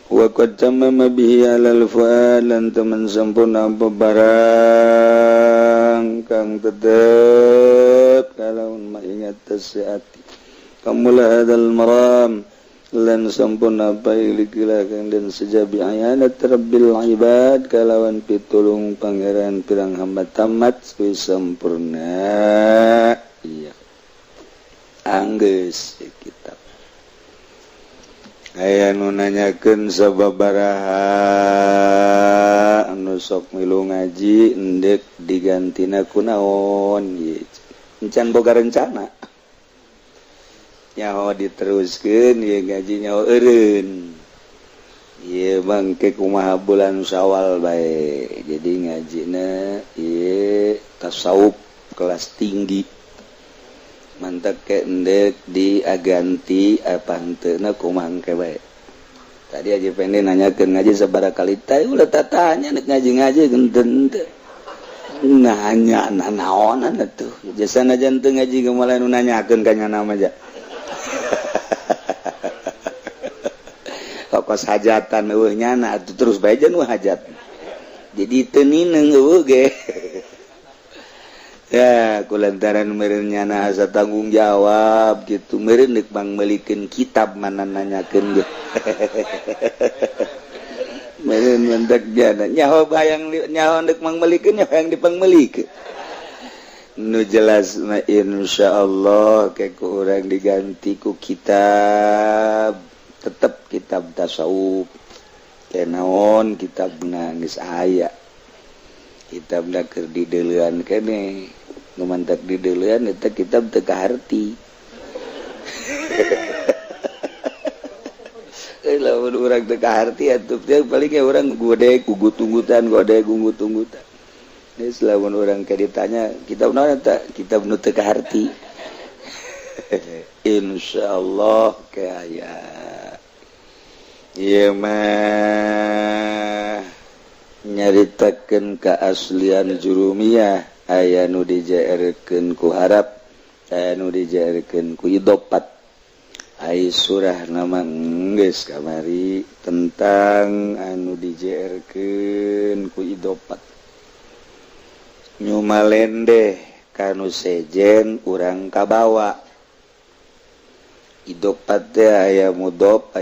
wa qad tamama bihi alal fuad lan teman sampurna barang kang tetep kalaun maingat tasati kamula hadal maram lan sampurna baiklah kang dan sejabi ayanat rabbil ibad kalawan pitulung pangeran pirang hamba tamat sempurna iya anggeus kitab aya nu nanyakeun sababaraha anu sok milu ngaji endek digantina kunaon ieu encan boga rencana nyaho diteruskeun ieu ngaji nyaho eureun ieu mangke kumaha bulan Syawal bae jadi ngajina ieu tasawuf kelas tinggi mantap ke endek diaganti apa henteu kumaha engke bae tadi aja pengen nanyakeun ngaji sabaraha kali teh ulah tatanya nek ngaji-ngaji genten teh nanya naonan atuh jasana jantung ngaji geumalain nanyakeun ka nyana mah ja kokos hajatan eueuh nyana atuh terus bae jan hajat jadi teu nineng eueuh ge ya kulantaran meureun nyana asa tanggung jawab gitu meureun deuk mangmelikeun kitab mana nanyakeun ge meureun mentek jana nyaho bayang nyaho deuk mangmelikeun nyaho yang dipangmelikeun nu jelas mah insyaallah ke ku urang diganti ku kitab tetep kitab tasawuf kenaon kitabna geus aya kitabna keur dideuleuan keneh nu mantak dideuleuan eta kitab teu kaharti lamun urang teu kaharti atuh teh paling ge urang godek gugut-tunggutan godek gungut-tunggutan geus lamun urang ke ditanya kitab naon eta kitab nu teu kaharti insyaallah ke aya ieu mah nyaritakeun keaslian jurumiyah aya nu dijaerkeun ku harap aya nu dijaerkeun ku idopat ai surah nama geus kamari tentang anu dijaerkeun ku idopat nyumalendeh kanu sejen urang kabawa idopat teh aya mudhof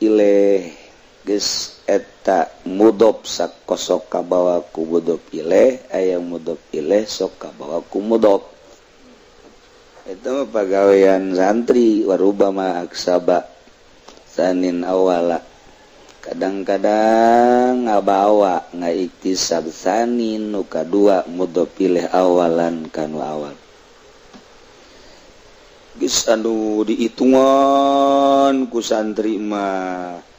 ilaih geus eta mudhof sakosok kabawa ku mudhof ilaih aya mudhof ilaih sok kabawa ku mudhof eta mah pagawean santri warubama aksaba sanin awala kadang-kadang ngabawa ngaiktisab sanin nu kadua mudhof ilaih awalan kanu awal geus anu diitungan ku santri mah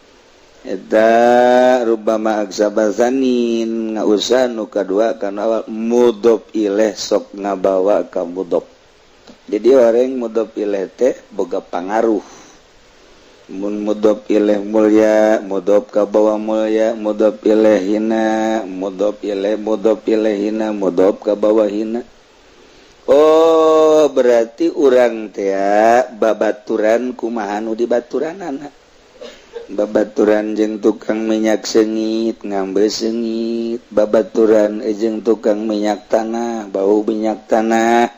eta rubama aksabasanin ngausan nu kadua kana awal mudhof ilaih sok ngabawa ka mudhof. Jadi orang mudhof ilaih teh boga pangaruh. Mun mudhof ilaih mulya, mudhof ka bawah mulya, mudhof ilaih hina, mudhof ilaih hina, mudhof ka bawah hina. Oh, berarti urang teh babaturan kumaha nu dibaturanana. Babaturan jeung tukang minyak sengit ngambe sengit, babaturan jeung tukang minyak tanah bau minyak tanah,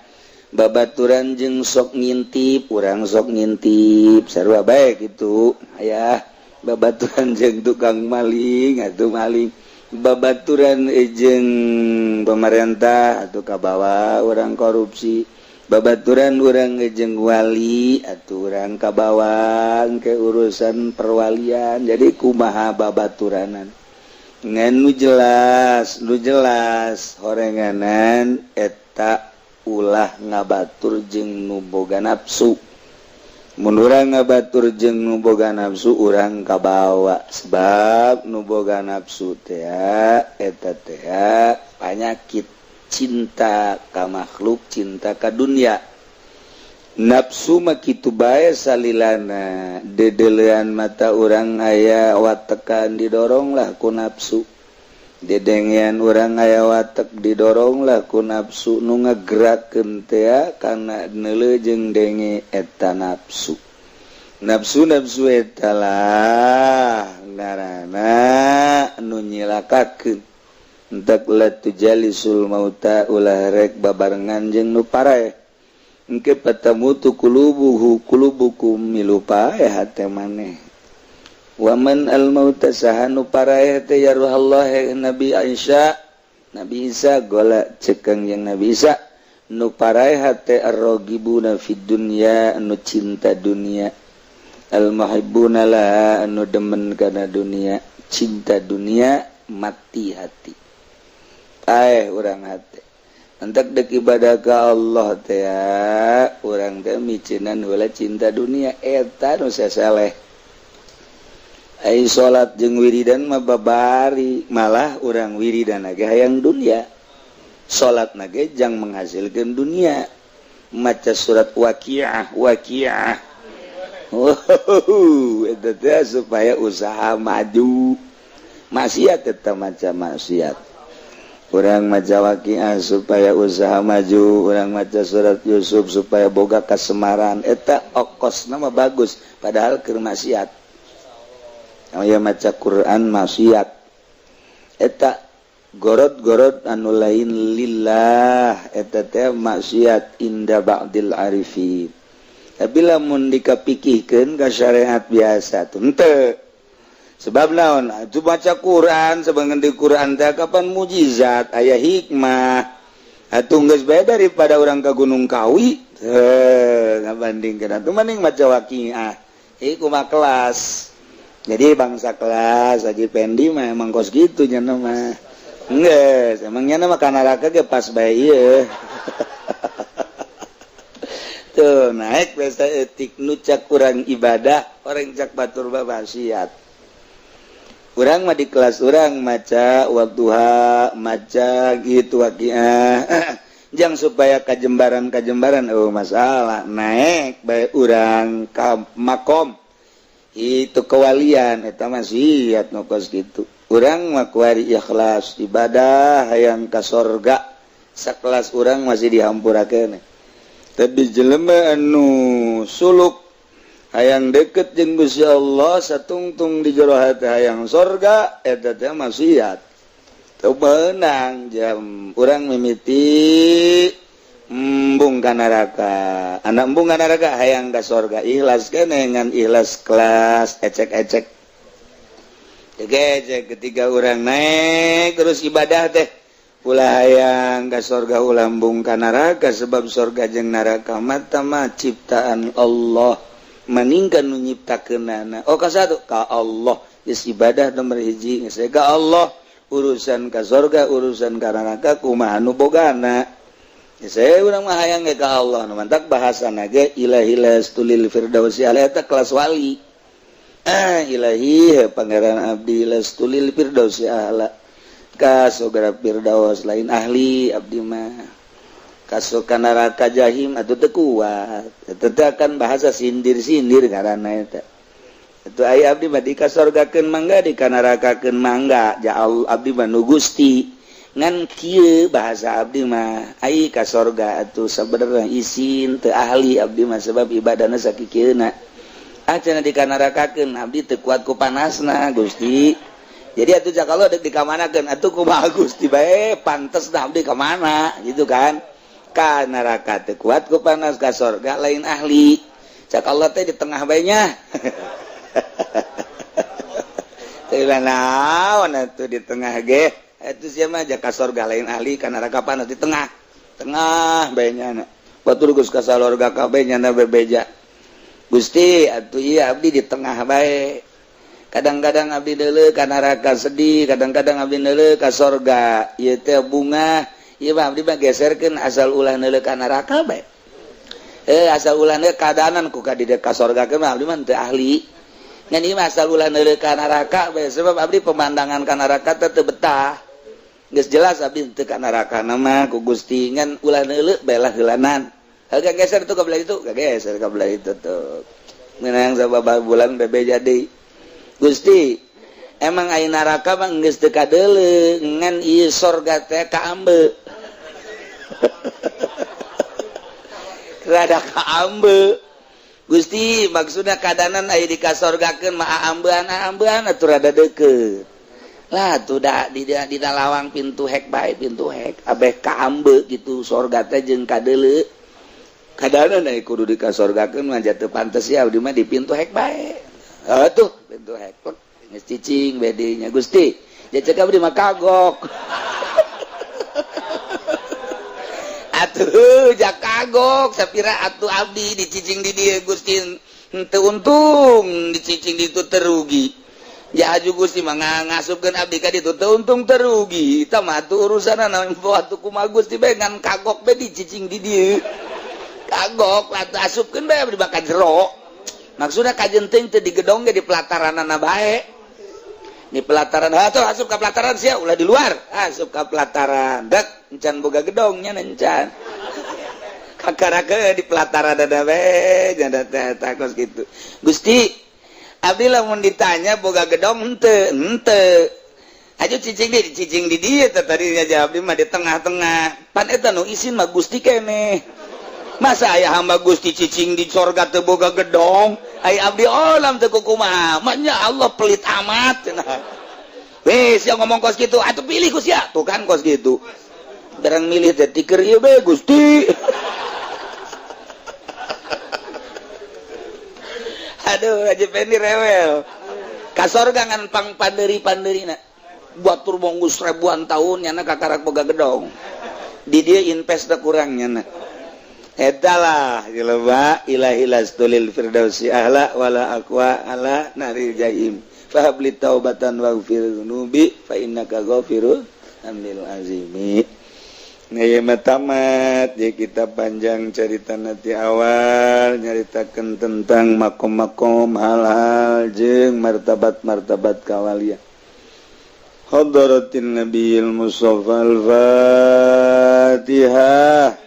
babaturan jeung sok ngintip urang sok ngintip sarua bae kitu aya. Babaturan jeung tukang maling atuh maling, babaturan jeung pemerintah atuh kabawa urang korupsi, babaturan urang jeung wali atuh urang kabawang ke urusan perwalian. Jadi kumaha babaturanan ngan nu jelas horenganan eta ulah ngabatur jeung nu boga nafsu. Mun urang ngabatur jeung nu boga nafsu urang kabawa, sebab nu boga nafsu teh eta teh panyakit cinta ka makhluk, cinta ka dunia. Nafsu mah kitu bae salilana, dedelean mata urang aya watekan didorong lah ku nafsu, dedengean urang aya watek didorong lah ku nafsu. Nu ngagerakeun teh kana neuleuh jeung denge eta nafsu. Nafsu eta lah ngaranna nu nyilakakeun. Entak latu jalisul mauta ulah rek babarengan jeung nu paraeh. Engke patamutu kulubukum milu paeh hate maneh. Waman al mauta sahanu paraeh teh ya ruhallah Nabi Aisyah, Nabi Isa gola cekeng yang Nabi Isa nu paraeh hate ar-ragibuna fid dunya anu cinta dunia, al muhibbuna la anu demen kana dunia, cinta dunia mati hati. Urang hati antak dek ibadah ka Allah teh urang teh micinan heula cinta dunia eta nu sasaleh. Ai salat jeung wiridan mah babari, malah urang wiridan ge hayang dunia, salatna ge jang menghasilkeun dunia. Maca surat Waqiah eta teh supaya usaha maju. Maksiat eta maca maksiat. Urang maca Waqiah supaya usaha maju, urang maca surat Yusuf supaya boga kasemaran. Eta okosna mah bagus, padahal keur maksiat. Aya maca Quran maksiat. Eta gorot-gorot anu lain lillah, eta teh maksiat inda ba'dil arifin. Tapi lamun dikapikihkeun ka syariat biasa tuh henteu. Sebab naon? Atuh baca Quran, sebangen di Quran teh kapan mujizat, aya hikmah. Atuh geus bae daripada urang ka Gunung Kawi. Ngabandingkeun atuh mending maca Waqiah. Kumaha kelas. Jadi bangsa kelas Haji Pendi mah emang kos gitu nya mah. Geus, emang nya mah ka neraka ge pas bae ieu. Tuh naik pesta etik nu cak urang ibadah, orang cak batur babasiat. Urang mah di kelas urang maca wadduha, maca gitu Waqiah. Jang supaya kajembaran oh masalah naik bae urang ka makom itu kewalian eta maksiat nokos gitu. Urang mah kuari ikhlas ibadah hayang ka sorga, sakelas urang masih dihampurakeun. Tapi jelema anu suluk hayang deket jeung Gusti Allah satungtung di jero hati hayang sorga eta teh maksiat. Teu meunang jam urang mimiti embung ka neraka. Anak embung ka neraka hayang ka sorga, ikhlas keneh ngan ikhlas kelas ecek-ecek. Ecek ketika urang naik terus ibadah teh ulah hayang ka sorga ulah embung ka neraka, sebab sorga jeung neraka mata mah ciptaan Allah. Maningkan nu nyiptakeunana. Oh kasatu ka Allah, geus ibadah nomor hiji geus ka Allah, urusan ka surga, urusan ka neraka kumaha nu bogana. Geus urang mah hayang ka Allah, nu mantak bahasana ge ilahi lastulil firdausi ala eta kelas wali. Ilahi Pangeran Abdi lastulil firdaus a'la kasogara firdaus lain ahli abdi mah kasoka neraka jahim atuh teu kuat eta teh kan bahasa sindir-sindir ngaranna eta itu aya abdi mah dikasorgakeun mangga dikanarakakeun mangga ja abdi mah nu Gusti ngan kieu bahasa abdi mah ai ka sorga atuh sabenerna isin teu ahli abdi mah sebab ibadahna sakikieuna cenah dikanarakakeun abdi teu kuat ku panasna Gusti jadi atuh jakalo dek dikamanakeun atuh kumaha Gusti bae pantesna abdi ka mana gitu kan ka neraka teu kuat ku panas ka sorga lain ahli jakalo teh di tengah bae nya teu naon atuh di tengah ge atuh sia mah ka sorga lain ahli ka neraka panas di tengah bae nya batur geus ka salorga kabeh nya bebeja Gusti atuh ieu abdi di tengah bae kadang-kadang abdi deuleu ka neraka sedih kadang-kadang abdi deuleu ka sorga ieu teh bunga ieu mah abdi mah geserkeun asal ulah deuleu ka neraka bae asal ulah deuleu kaadanan ku ka di ka sorgakeun mah abdi mah teu ahli ngan ieu mah asal ulah deuleu ka neraka bae sebab abdi pemandangan ka neraka teu betah geus jelas abdi teu ka neraka mah ku Gusti ngan ulah deuleu bae lah heulanan agak geser tuh ke belah itu, gak geser ke belah itu tuh. Menang sababa bulan bebe jadi. Gusti, emang aya neraka mah geus teu kadeuleu, ngan ieu sorga teh kaambe. Rada kaambe. Gusti, maksudna kadanan aya di kasorgakeun mah aambean atuh rada deukeut. Lah tuh da di lawang pintu hek bae pintu hek, abeh kaambe gitu sorga teh jeung kadeuleu. Kadang-kadang naik kudu di kasorgakeun mah jatuh pantes ya abdi mah di pintu hek bae. Tuh pintu hek geus cicing bede nya Gusti. Jajak abdi mah kagok. Atuh jak kagok sapira atuh abdi dicicing di dieu Gusti henteu untung dicicing di ditu teu rugi. Ya aju Gusti mah ngasupkeun abdi ka ditu teu untung teu rugi. Eta mah atuh urusanna naon atuh kumaha Gusti bae ngan kagok bae dicicing di dieu. Kagok atuh asupkeun bae abdi bakal jero maksudna kajenting teh di gedong ge di pelataranana bae di pelataran atuh asup ka pelataran sia ulah di luar asup ka pelataran dak encan boga gedong nya encan kakarakeun di pelataran ada bae nya teh takos kitu Gusti abdi lamun ditanya boga gedong henteu aju cicing di dieu teh tadinya jawab di mah di tengah-tengah pan eta nu isin mah Gusti keneh masa aya hamba Gusti cicing di sorga teu boga gedong aya abdi olam teu kumaha manya Allah pelit amat cenah weh sia ngomong kos kitu atuh pilih ku sia tuh kan kos kitu barang milih teh tiker ieu bae Gusti aduh aja pendi rewel ka sorga ngan pang panderi-panderina batur monggus ribuan tahun nyana kakarak boga gedong di dieu invest teh kurang nyana etalah jelema ilahi lastulil firdausi ahla wala aqwa ala naril jahim fahabli taubatan waghfir dzunubi fa innaka ghafirul amil azimi Naya tamat ya kita panjang cerita nanti awal nyaritakeun tentang makom-makom hal-hal jeung martabat-martabat kawalian hadaratin nabiyil mustafa al-fatihah.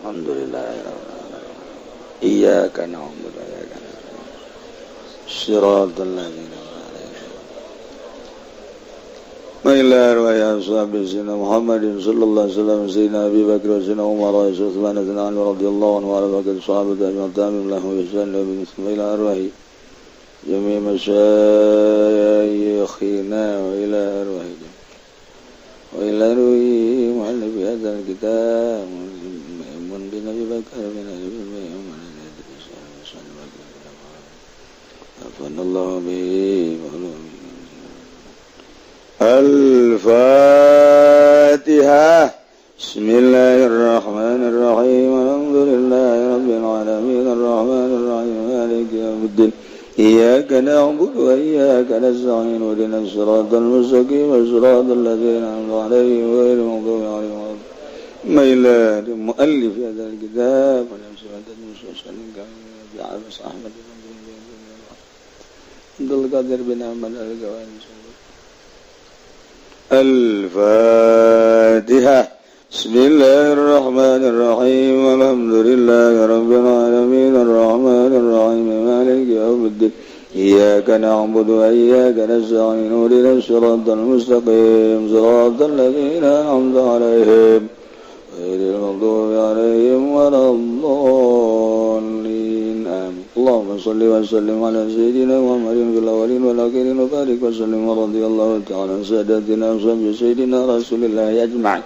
Alhamdulillahirrahmanirrahim. Iyyaka na'budu wa iyyaka nasta'in. Shiratal ladzina Mailar wa ya sahabi sayyidina Muhammadin sallallahu alaihi wasallam sayyidina Abi Bakr wa sayyidina Umar wa Utsman radhiyallahu anhu wa ala bakal sahabat ajma'in tabi'in lahu bi ihsan wa bi ismail arwahi jami' masyayikhina wa ila arwahi wa ila ruhi mu'allif hadzal kitab Nabi Bakar bin Abi Muhammad sallallahu alaihi wasallam Al-Fatihah. Bismillahirrahmanirrahim. Alhamdulillahirabbil alamin arrahmanir rahim maliki yaumiddin. Iyyaka na'budu wa iyyaka nasta'in ihdinas siratal mustaqim siratal ladzina an'amta 'alaihim ghairil maghdubi 'alaihim waladdallin. Mailad muallif hadzal kitab wa nafsatan musalsalin kama bi'al sahbat Abdul Qadir bin Ahmad Al-Gawani. Al-Fatihah. Bismillahirrahmanirrahim. Alhamdulillahirabbil alamin arrahmanir rahim maliki yaumiddin. Iyyaka na'budu wa iyyaka nasta'in ihdinas siratal mustaqim siratal ladzina an'amta 'alaihim ghairil maghdubi 'alaihim waladdallin. Amin. Allahumma shalli wa sallim ala sayyidina Muhammadin fil awwalin wal akhirin wa barik wa sallim wa radiyallahu ta'ala an sadatina wa sayyidina Rasulillah ajma'in.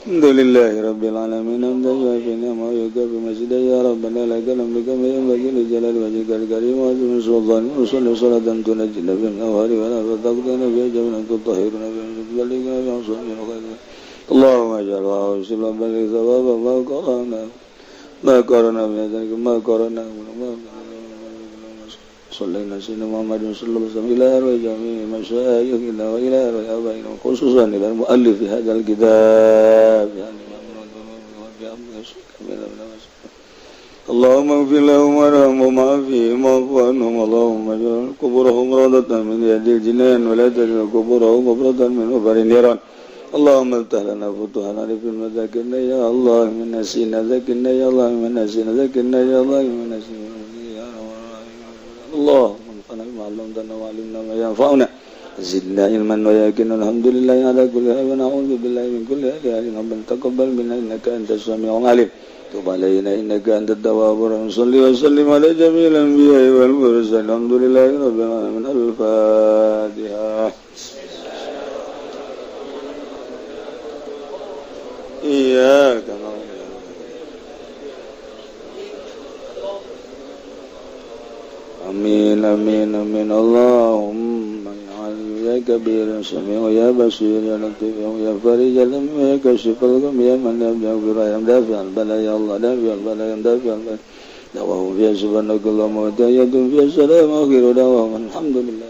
Alhamdulillahi rabbil alamin hamdan shafina ma yukafi masjidah ya rabbana lakal hamdu kama yanbaghi li jalali wajhikal karim wa azimi sultanik wa salli salatan tunajjina bil awhari wa la taqdina bi jam'in tutahhiruna bi tuballighuna bi asmi khairin. Allahumma ij'alha wasilan bali thawaba ma qarana min dzalika ma qarana صلينا سيدنا محمد صلى الله عليه وسلم إلى جميع مشايخنا وإلى آبائنا خصوصا إلى المؤلف هذا الكتاب اللهم اغفر لهم وارحمهم وعافهم واعف عنهم اللهم اجعل قبورهم روضة من رياض الجنان ولا تجعل قبورهم مفرة من غبر النيران اللهم افتح لنا فتوحا عارفين وذكرنا يا الله من نسينا ذكرنا يا الله من نسينا ذكرنا يا الله من نسينا اللهم انفعنا بما علمتنا وعلمنا ما ينفعنا زدنا علما ويقينا الحمد لله على كل حال ونعوذ بالله من كل حال ربنا تقبل منا انك انت السميع العليم تب علينا انك انت التواب الرحيم صل وسلم على جميع الانبياء والمرسلين الحمد لله رب العالمين. الفاتحه. إياك نعبد. آمين آمين آمين. اللهم يا كبير سميع يا بصير يا لطيف يا فرج الهم يا كاشف الغم يا من لا يغفر يا دافع البلاء يا الله دافع البلاء يا دافع البلاء دعواهم فيها سبحانك اللهم وتحياتهم فيها السلام آخر دعواهم الحمد لله.